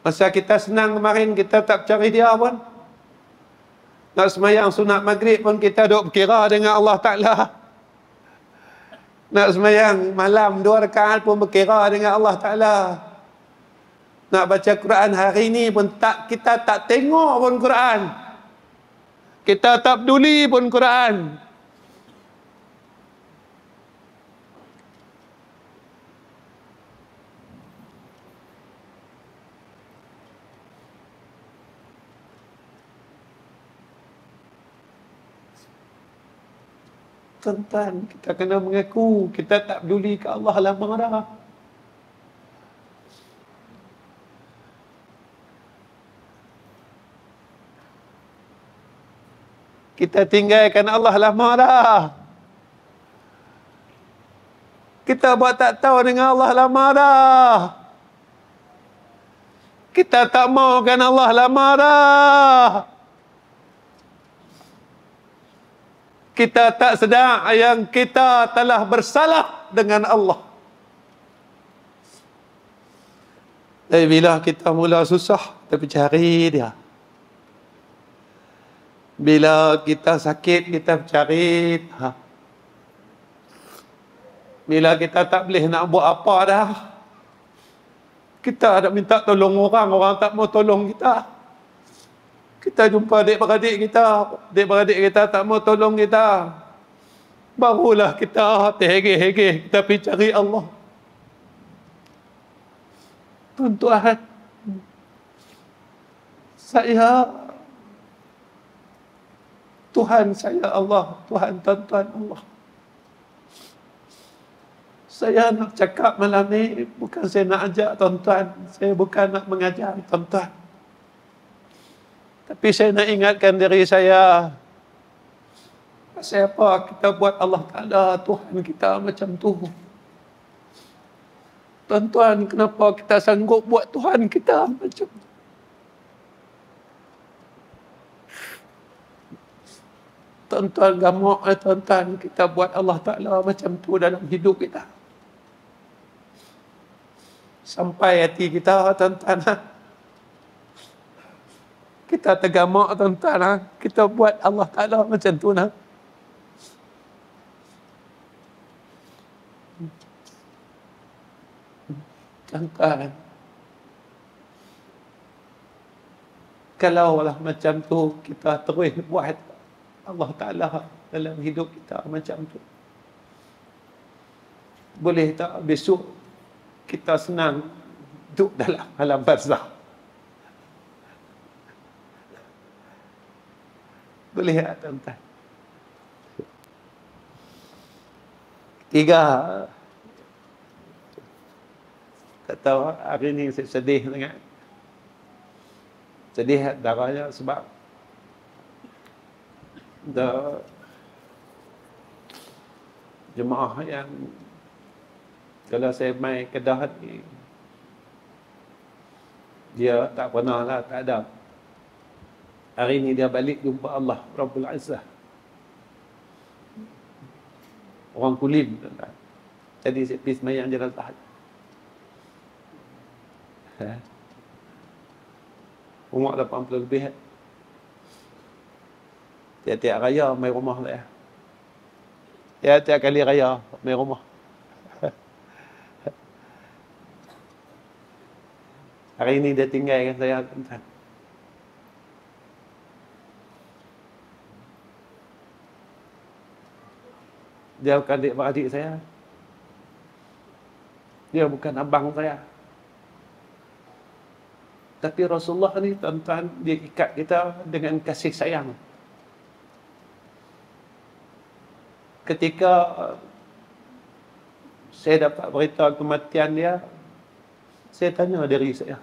Masa kita senang kemarin, kita tak cari dia pun. Nak semayang sunat maghrib pun kita duk berkira dengan Allah Ta'ala. Nak semayang malam 2 rakaat pun berkira dengan Allah Ta'ala. Nak baca Quran hari ni pun kita tak tengok pun Quran. Kita tak peduli pun Quran. Tuan-tuan, kita kena mengaku kita tak peduli ke Allah lama dah. Kita tinggalkan Allah lama dah. Kita buat tak tahu dengan Allah lama dah. Kita tak maukan Allah lama dah. Kita tak sedar yang kita telah bersalah dengan Allah. Tapi bila kita mula susah, kita cari dia. Bila kita sakit, kita cari dia. Bila kita tak boleh nak buat apa dah, kita ada minta tolong orang, orang tak mau tolong kita. Kita jumpa adik-beradik kita tak mau tolong kita. Barulah kita terhegeh-hegeh, kita pergi cari Allah. Tuan-tuan, Saya, Tuhan saya Allah, Tuhan tuan-tuan Allah. Saya nak cakap malam ni, bukan saya nak ajak tuan-tuan, saya bukan nak mengajar tuan-tuan. Tapi saya nak ingatkan diri saya, pasal apa kita buat Allah Ta'ala Tuhan kita macam tu? Tuan-tuan, kenapa kita sanggup buat Tuhan kita macam tu? Tuan-tuan, gamak tuan-tuan, kita buat Allah Ta'ala macam tu dalam hidup kita. Sampai hati kita, tuan-tuan, kita tergamak, tuan-tuan, kita buat Allah Ta'ala macam tu. Tuan-tuan, kalau lah macam tu, kita terus buat Allah Ta'ala dalam hidup kita macam tu. Boleh tak besok kita senang duduk dalam alam barzakh? Boleh tak, tuan-tuan? Ketiga, tak tahu hari ni saya sedih sangat. Sedih darahnya sebab jemaah yang kalau saya main Kedah ni, dia tak pernah lah, tak ada. Hari ni dia balik jumpa Allah Rabbul Izzah. Orang Kulim. Jadi saya pergi semayang Jalan Tahad. Umur 80 lebih. Tiap-tiap raya main rumah saya. Tiap-tiap kali raya main rumah. Hari ini dia tinggalkan saya, tuan-tuan. Dia bukan adik-beradik saya. Dia bukan abang saya. Tapi Rasulullah ni, tuan-tuan, dia ikat kita dengan kasih sayang. Ketika saya dapat berita kematian dia, saya tanya diri saya.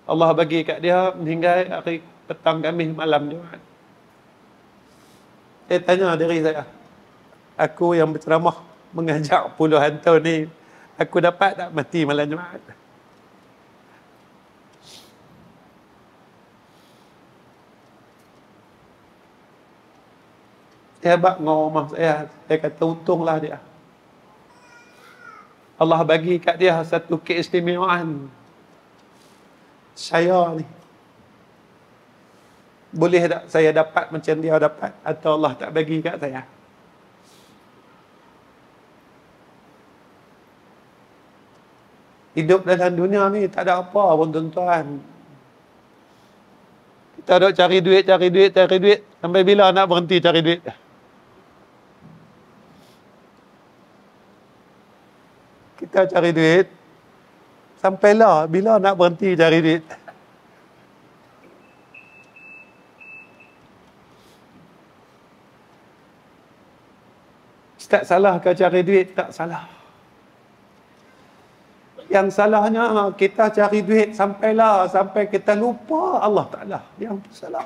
Allah bagi kat dia meninggal hari petang Khamis malam Jumaat. Saya tanya diri saya, aku yang berceramah mengajak puluhan tahun ni, aku dapat tak mati malam Jumaat? Saya hebat dengan rumah saya kata untunglah dia. Allah bagi kat dia satu keistimewaan. Saya ni, boleh tak saya dapat macam dia dapat, atau Allah tak bagi kat saya? Hidup dalam dunia ni tak ada apa pun, tuan-tuan. Kita duk cari duit. Sampai bila nak berhenti cari duit? Kita cari duit, sampailah bila nak berhenti cari duit. Tak salah ke cari duit? Tak salah. Yang salahnya kita cari duit sampai kita lupa Allah Ta'ala. Yang tu salah.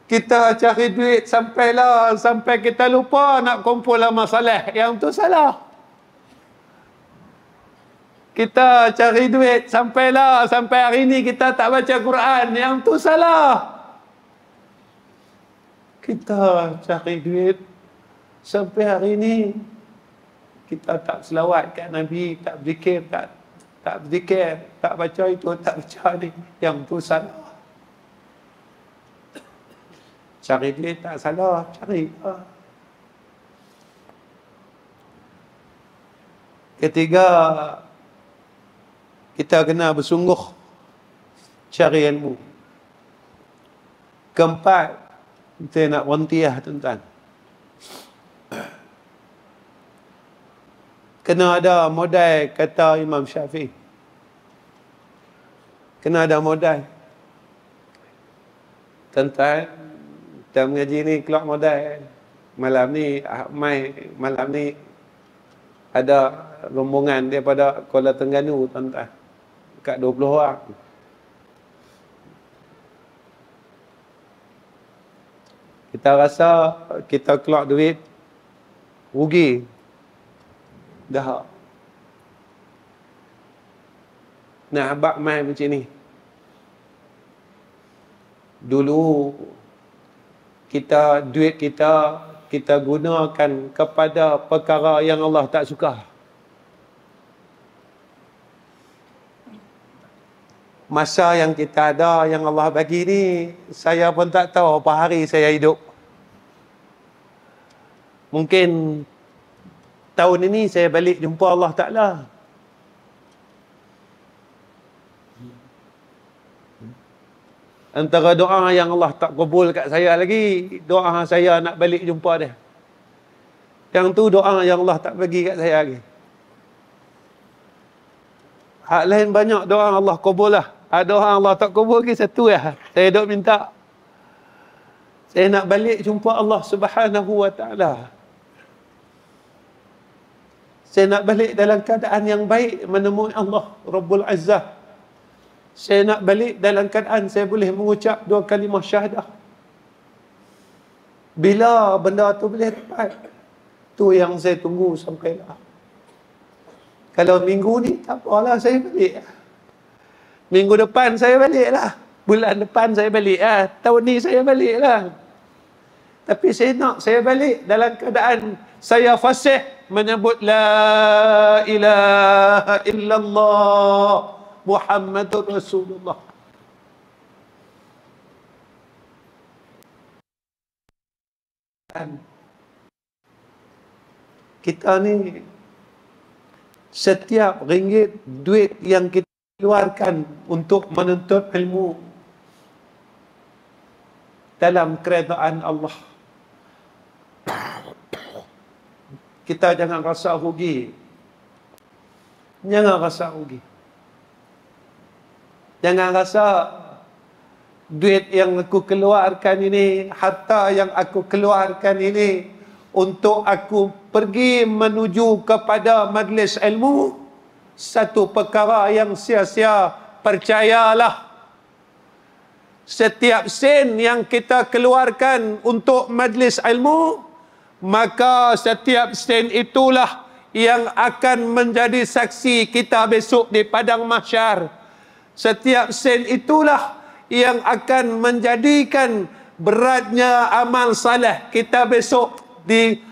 Kita cari duit sampai kita lupa nak kumpul amal soleh. Yang tu salah. Kita cari duit sampai hari ni kita tak baca Quran. Yang tu salah. Kita cari duit sampai hari ni kita tak selawat kat Nabi, tak berzikir, tak baca itu, tak baca ni. Yang tu salah. Cari duit tak salah, cari. Ketiga, kita kena bersungguh cari ilmu. Keempat, kita nak berhenti lah, tuan-tuan. Kena ada modal, kata Imam Syafi'i. Kena ada modal. Tuan-tuan, kita mengaji ni keluar modal. Malam ni, malam ni ada rombongan daripada Kuala Terengganu, tuan-tuan. Dekat 20 orang. Kita rasa kita keluar duit, rugi. Dah. Nak abang mai macam ni. Dulu, duit kita gunakan kepada perkara yang Allah tak suka. Masa yang kita ada, yang Allah bagi ni, saya pun tak tahu apa hari saya hidup. Mungkin tahun ini saya balik jumpa Allah Ta'ala. Antara doa yang Allah tak kabul kat saya lagi, doa saya nak balik jumpa dia. Yang tu doa yang Allah tak bagi kat saya lagi. Hak lain banyak doa Allah kabul lah. Doa Allah tak kabul lagi satu lah. Saya duk minta. Saya nak balik jumpa Allah Subhanahu wa Ta'ala. Saya nak balik dalam keadaan yang baik menemui Allah Rabbul Izzah. Saya nak balik dalam keadaan saya boleh mengucap 2 kalimah syahadah. Bila benda tu boleh dapat? Tu yang saya tunggu sampailah. Kalau minggu ni tak apalah, saya balik. Minggu depan saya balik lah. Bulan depan saya balik lah. Tahun ni saya balik lah. Tapi saya nak saya balik dalam keadaan saya fasih menyebut La ilaha illallah Muhammadur Rasulullah. Kita ni setiap ringgit duit yang kita keluarkan untuk menuntut ilmu dalam keredaan Allah, kita jangan rasa rugi. Jangan rasa rugi. Jangan rasa duit yang aku keluarkan ini, harta yang aku keluarkan ini untuk aku pergi menuju kepada majlis ilmu, satu perkara yang sia-sia. Percayalah, setiap sen yang kita keluarkan untuk majlis ilmu, maka setiap sen itulah yang akan menjadi saksi kita besok di padang mahsyar. Setiap sen itulah yang akan menjadikan beratnya amal saleh kita besok di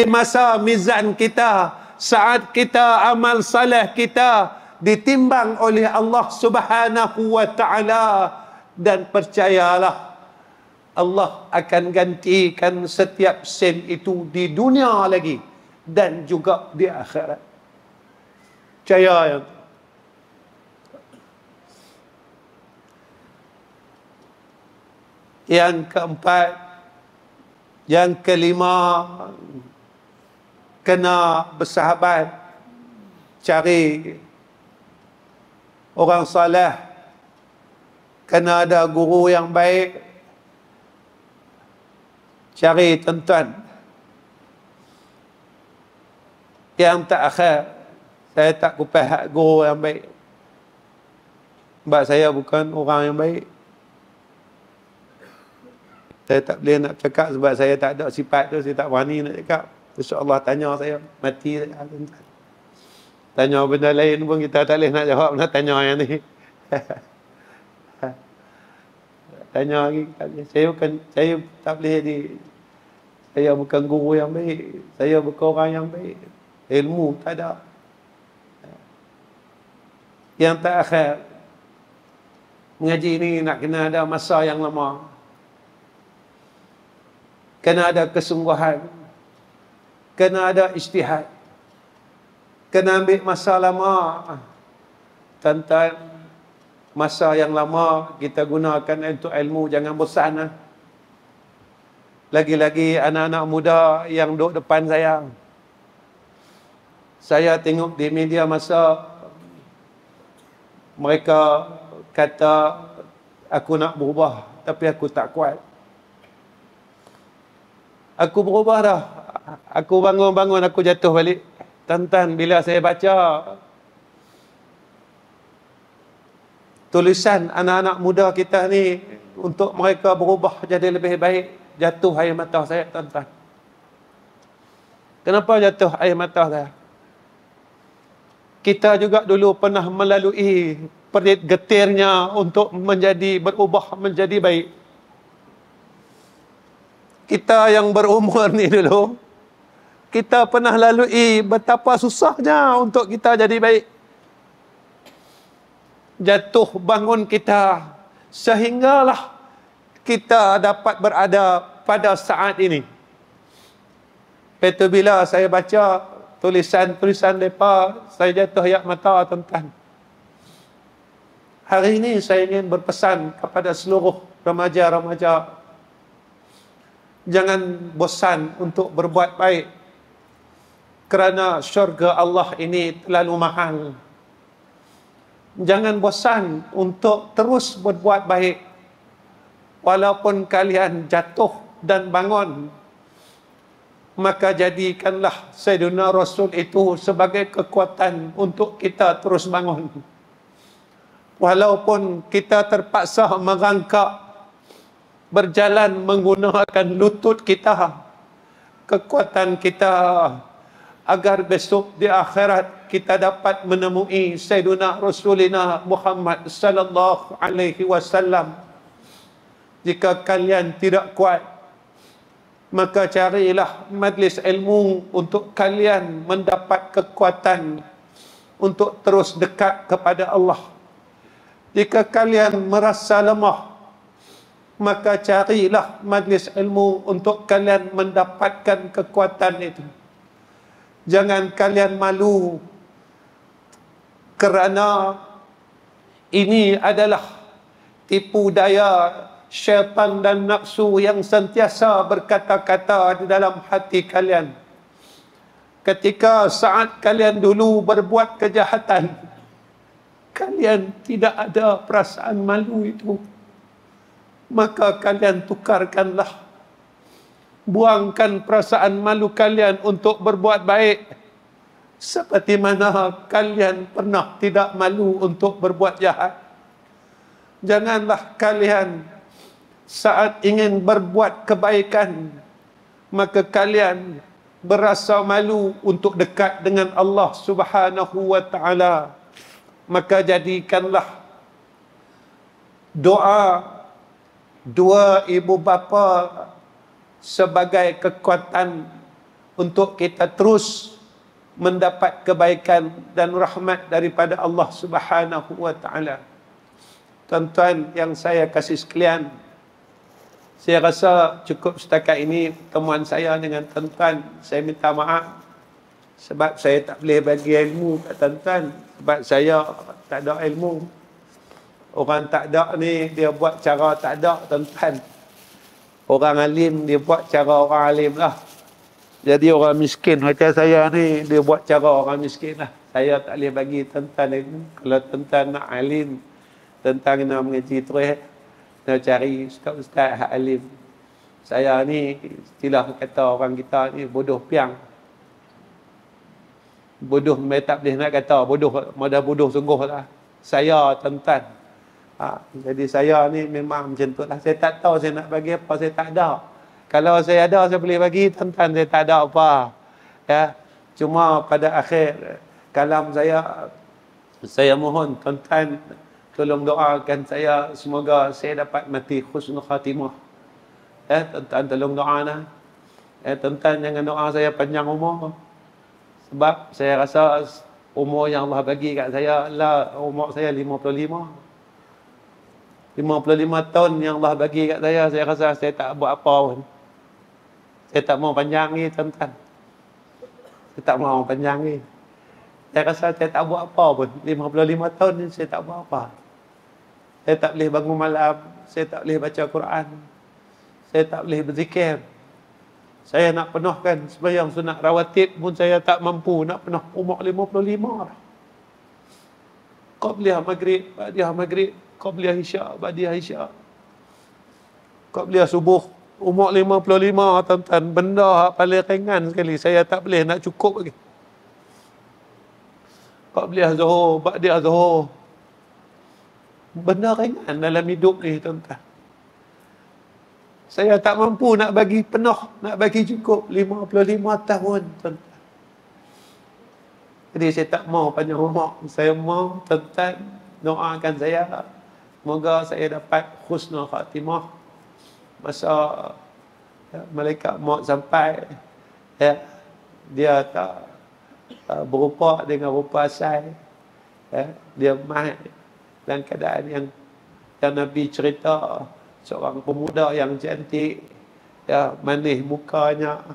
masa mizan kita, saat kita amal saleh kita ditimbang oleh Allah Subhanahu wa Ta'ala. Dan percayalah, Allah akan gantikan setiap sen itu di dunia lagi dan juga di akhirat. Percaya yang yang keempat, yang kelima, kena bersahabat, cari orang saleh, kena ada guru yang baik, cari tuan-tuan. Yang terakhir, saya tak kupas hak guru yang baik, sebab saya bukan orang yang baik. Saya tak boleh nak cakap sebab saya tak ada sifat tu, saya tak berani nak cakap. InsyaAllah tanya saya, mati saya. Tanya benda lain pun kita tak boleh nak jawab, nak tanya yang ni. Tanya lagi, saya tak boleh saya bukan guru yang baik, saya bukan orang yang baik, ilmu tak ada. Yang terakhir, mengaji ni nak kena ada masa yang lama, kena ada kesungguhan, kena ada ijtihad, kena ambil masa lama. Tuan-tuan, masa yang lama kita gunakan untuk ilmu, jangan bosan lah. Lagi-lagi anak-anak muda yang duduk depan saya. Saya tengok di media masa mereka kata aku nak berubah tapi aku tak kuat. Aku berubah dah. Aku bangun-bangun aku jatuh balik. Tuan-tuan, bila saya baca tulisan anak-anak muda kita ni untuk mereka berubah jadi lebih baik, jatuh air mata saya, tuan-tuan. Kenapa jatuh air mata saya? Kita juga dulu pernah melalui perit getirnya untuk berubah menjadi baik. Kita yang berumur ni dulu, kita pernah lalui betapa susahnya untuk kita jadi baik. Jatuh bangun kita, sehinggalah kita dapat berada pada saat ini. Itu bila saya baca tulisan-tulisan mereka, saya jatuh air mata, tuan-tuan. Hari ini saya ingin berpesan kepada seluruh remaja-remaja, jangan bosan untuk berbuat baik, kerana syurga Allah ini terlalu mahal. Jangan bosan untuk terus berbuat baik, walaupun kalian jatuh dan bangun, maka jadikanlah Sayyidina Rasul itu sebagai kekuatan untuk kita terus bangun. Walaupun kita terpaksa merangkak, berjalan menggunakan lutut kita, kekuatan kita, agar besok di akhirat kita dapat menemui Sayyidina Rasulina Muhammad sallallahu alaihi wasallam. Jika kalian tidak kuat, maka carilah majlis ilmu untuk kalian mendapat kekuatan untuk terus dekat kepada Allah. Jika kalian merasa lemah, maka carilah majlis ilmu untuk kalian mendapatkan kekuatan itu. Jangan kalian malu, kerana ini adalah tipu daya syaitan dan nafsu yang sentiasa berkata-kata di dalam hati kalian. Ketika saat kalian dulu berbuat kejahatan, kalian tidak ada perasaan malu itu, maka kalian tukarkanlah. Buangkan perasaan malu kalian untuk berbuat baik, seperti mana kalian pernah tidak malu untuk berbuat jahat. Janganlah kalian saat ingin berbuat kebaikan, maka kalian berasa malu untuk dekat dengan Allah Subhanahu wa ta'ala. Maka jadikanlah doa dua ibu bapa sebagai kekuatan untuk kita terus mendapat kebaikan dan rahmat daripada Allah Subhanahu wa ta'ala. Tuan-tuan yang saya kasih sekalian, saya rasa cukup setakat ini pertemuan saya dengan tuan-tuan. Saya minta maaf sebab saya tak boleh bagi ilmu kat tuan-tuan, sebab saya tak ada ilmu. Orang tak ada ni dia buat cara tak ada, tuan-tuan. Orang alim dia buat cara orang alim lah. Jadi orang miskin macam saya ni dia buat cara orang miskin lah. Saya tak boleh bagi tuan-tuan ilmu. Kalau tuan-tuan nak alim, tuan-tuan kena mengaji terus, kena cari ustaz-ustaz hak alim. Saya ni istilah kata orang kita ni bodoh piang. Bodoh mereka tak boleh nak kata bodoh, dah bodoh sungguh lah. Saya tuan-tuan. Jadi saya ni memang macam tu lah. Saya tak tahu saya nak bagi apa, saya tak ada. Kalau saya ada, saya boleh bagi, tuan-tuan saya tak ada apa. Ya. Cuma pada akhir kalam saya mohon tuan-tuan tolong doakan saya, semoga saya dapat mati husnul khatimah. Ya, tuan-tuan tolong doa lah. Ya, tuan-tuan jangan doa saya panjang umur. Sebab saya rasa umur yang Allah bagi kat saya lah, umur saya 55 tahun yang Allah bagi kat saya rasa saya tak buat apa pun. Saya tak mau panjang ni, tuan-tuan. Saya tak mau panjang ni. Saya rasa saya tak buat apa pun. 55 tahun ni saya tak buat apa. Saya tak boleh bangun malam, saya tak boleh baca Quran, saya tak boleh berzikir. Saya nak penuhkan sembahyang sunat rawatib pun saya tak mampu nak penuh umur 55 dah. Qabliyah maghrib, ba'diyah maghrib, Qabliyah Isyak, Ba'diyah Isyak, Qabliyah Subuh. Umur 55, tuan-tuan, benda paling ringan sekali. Saya tak boleh nak cukup lagi. Qabliyah Zuhur, Ba'diyah Zuhur. Benda ringan dalam hidup ni, tuan-tuan. Saya tak mampu nak bagi penuh, nak bagi cukup 55 tahun, tuan-tuan. Jadi saya tak mau panjang umur. Saya mau, tuan-tuan, doakan saya. Semoga saya dapat husnul khatimah. Masa malaikat maut sampai, dia tak berupa dengan rupa asal. Dia mai dalam keadaan yang Nabi cerita, seorang pemuda yang cantik, manis mukanya,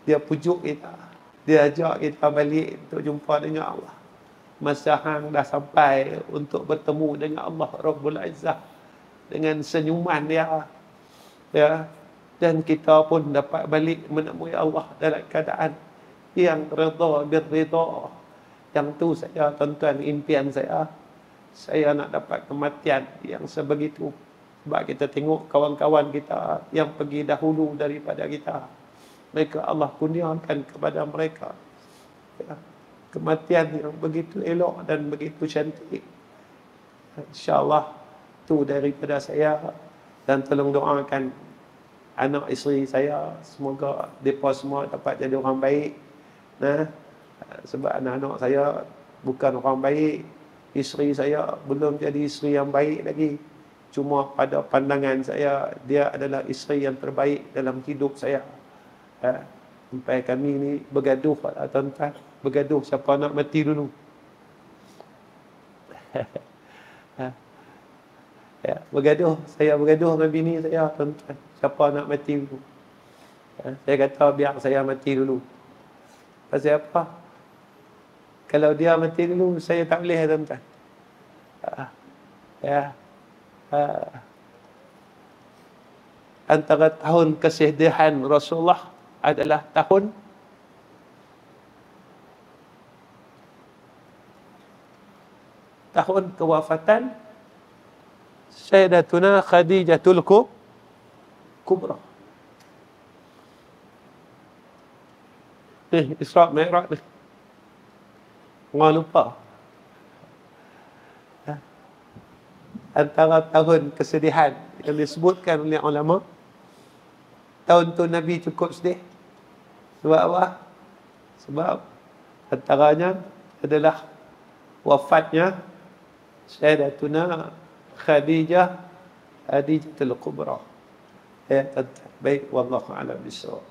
dia pujuk kita, dia ajak kita balik untuk jumpa dengan Allah. Masa hang dah sampai untuk bertemu dengan Allah Rabbul Izzah dengan senyuman dia, dan kita pun dapat balik menemui Allah dalam keadaan yang redha birridha. Yang tu saya, tuan-tuan, impian saya nak dapat kematian yang sebegitu. Sebab kita tengok kawan-kawan kita yang pergi dahulu daripada kita, mereka Allah kurniakan kepada mereka kematian yang begitu elok dan begitu cantik. InsyaAllah tu daripada saya, dan tolong doakan anak isteri saya, semoga mereka semua dapat jadi orang baik. Sebab anak-anak saya bukan orang baik, isteri saya belum jadi isteri yang baik lagi. Cuma pada pandangan saya, dia adalah isteri yang terbaik dalam hidup saya. Sampai kami ni bergaduh, tuan-tuan, bergaduh siapa nak mati dulu. Saya bergaduh dengan bini saya, tuan-tuan, siapa nak mati dulu. Saya kata biar saya mati dulu. Pasal apa? Kalau dia mati dulu, saya tak boleh, tuan-tuan. Antara tahun kesedihan Rasulullah adalah tahun kewafatan Sayyidatuna Khadijatul Kubra. Isra' Mi'raj ni. Orang lupa. Antara tahun kesedihan yang disebutkan oleh ulama, tahun tu Nabi cukup sedih. Sebab apa? Sebab antaranya adalah wafatnya Sayyidatuna Khadijatul Kubra. Baik, wallahu a'lam bissawab.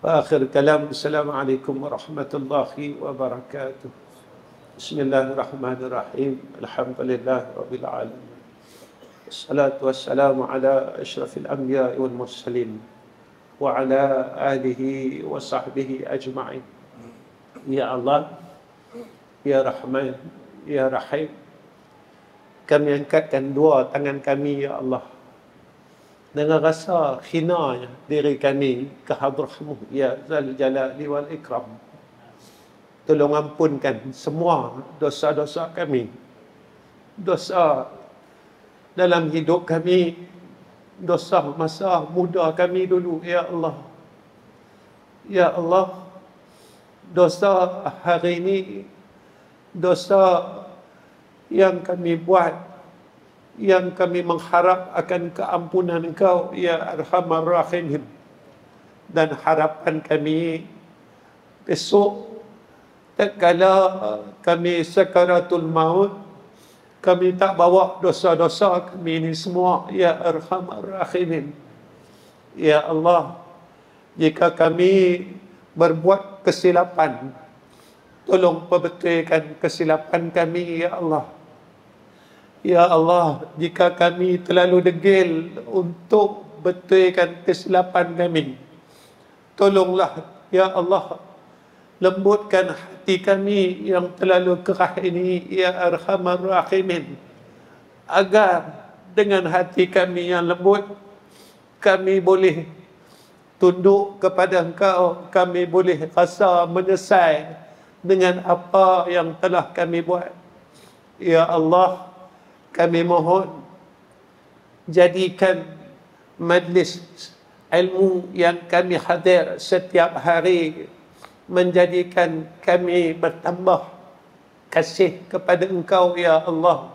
Akhir kalam, assalamualaikum warahmatullahi wabarakatuh. Bismillahirrahmanirrahim. Alhamdulillah rabbil alamin. Wassalatu wassalamu ala asyrafil anbiya'i wal mursalin wa ala alihi wa sahbihi ajma'in. Ya Allah, Ya Rahman, Ya Rahim, kami angkatkan dua tangan kami, Ya Allah, dengan rasa khinanya diri kami ke hadrah-Mu, Ya Zal Jalali wal Ikram. Tolong ampunkan semua dosa-dosa kami, dosa dalam hidup kami, dosa masa muda kami dulu, Ya Allah. Ya Allah, dosa hari ini, dosa yang kami buat, yang kami mengharap akan keampunan Engkau, Ya Arhamar Rahimin. Dan harapan kami besok, tak kala kami sakaratul maut, kami tak bawa dosa-dosa kami ini semua, Ya Arhamar Rahimin. Ya Allah, jika kami berbuat kesilapan, tolong perbetulkan kesilapan kami, Ya Allah. Ya Allah, jika kami terlalu degil untuk betulkan kesilapan kami, tolonglah, Ya Allah, lembutkan hati kami yang terlalu keras ini, Ya Arhamar Rahimin, agar dengan hati kami yang lembut, kami boleh tunduk kepada Engkau, kami boleh rasa menyesal dengan apa yang telah kami buat. Ya Allah, kami mohon jadikan majlis ilmu yang kami hadir setiap hari menjadikan kami bertambah kasih kepada Engkau ya Allah,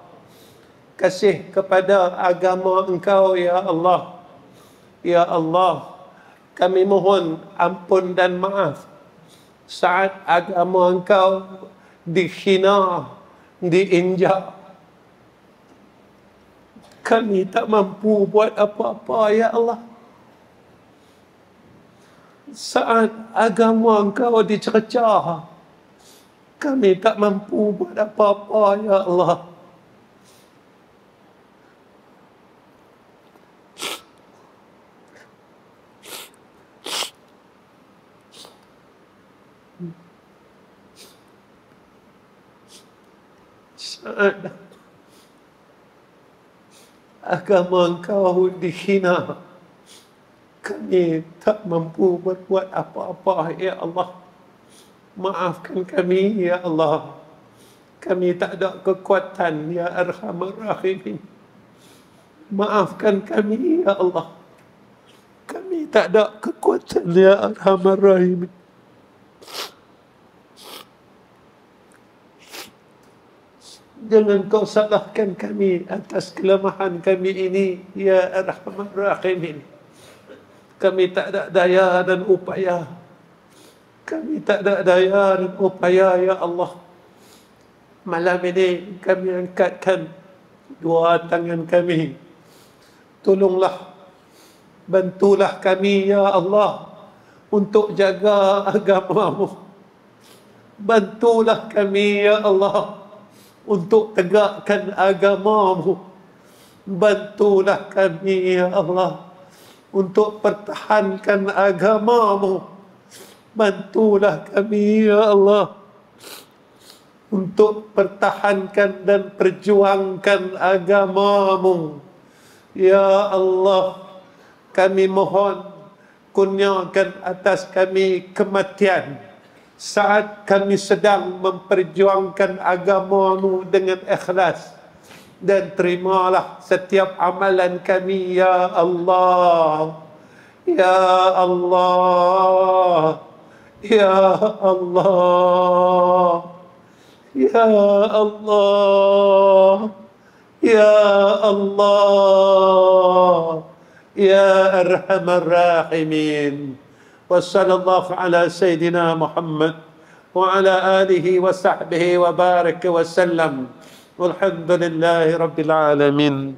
kasih kepada agama Engkau ya Allah. Ya Allah, kami mohon ampun dan maaf saat agama Engkau dihina, diinjak. Kami tak mampu buat apa-apa ya Allah. Saat agama Engkau dicercah, kami tak mampu buat apa-apa ya Allah. Saat agama Engkau dihina, kami tak mampu berbuat apa-apa ya Allah. Maafkan kami ya Allah. Kami tak ada kekuatan ya Arhamar Rahimin. Maafkan kami ya Allah. Kami tak ada kekuatan ya Arhamar Rahimin. Jangan kau salahkan kami atas kelemahan kami ini ya Arhamar Rahimin. Kami tak ada daya dan upaya. Kami tak ada daya dan upaya ya Allah. Malam ini kami angkatkan dua tangan kami. Tolonglah, bantulah kami ya Allah untuk jaga agama-Mu. Bantulah kami ya Allah untuk tegakkan agama-Mu. Bantulah kami ya Allah untuk pertahankan agama-Mu. Bantulah kami ya Allah untuk pertahankan dan perjuangkan agama-Mu. Ya Allah, kami mohon kurniakan atas kami kematian saat kami sedang memperjuangkan agama-Mu dengan ikhlas, dan terimalah setiap amalan kami ya Allah. Ya Allah, ya Allah, ya Allah, ya Allah, ya Arhamar Rahimin. Wa sallallahu ala Sayyidina Muhammad wa ala alihi wa sahbihi wa barik wa sallam. Walhamdulillahi Rabbil Alamin.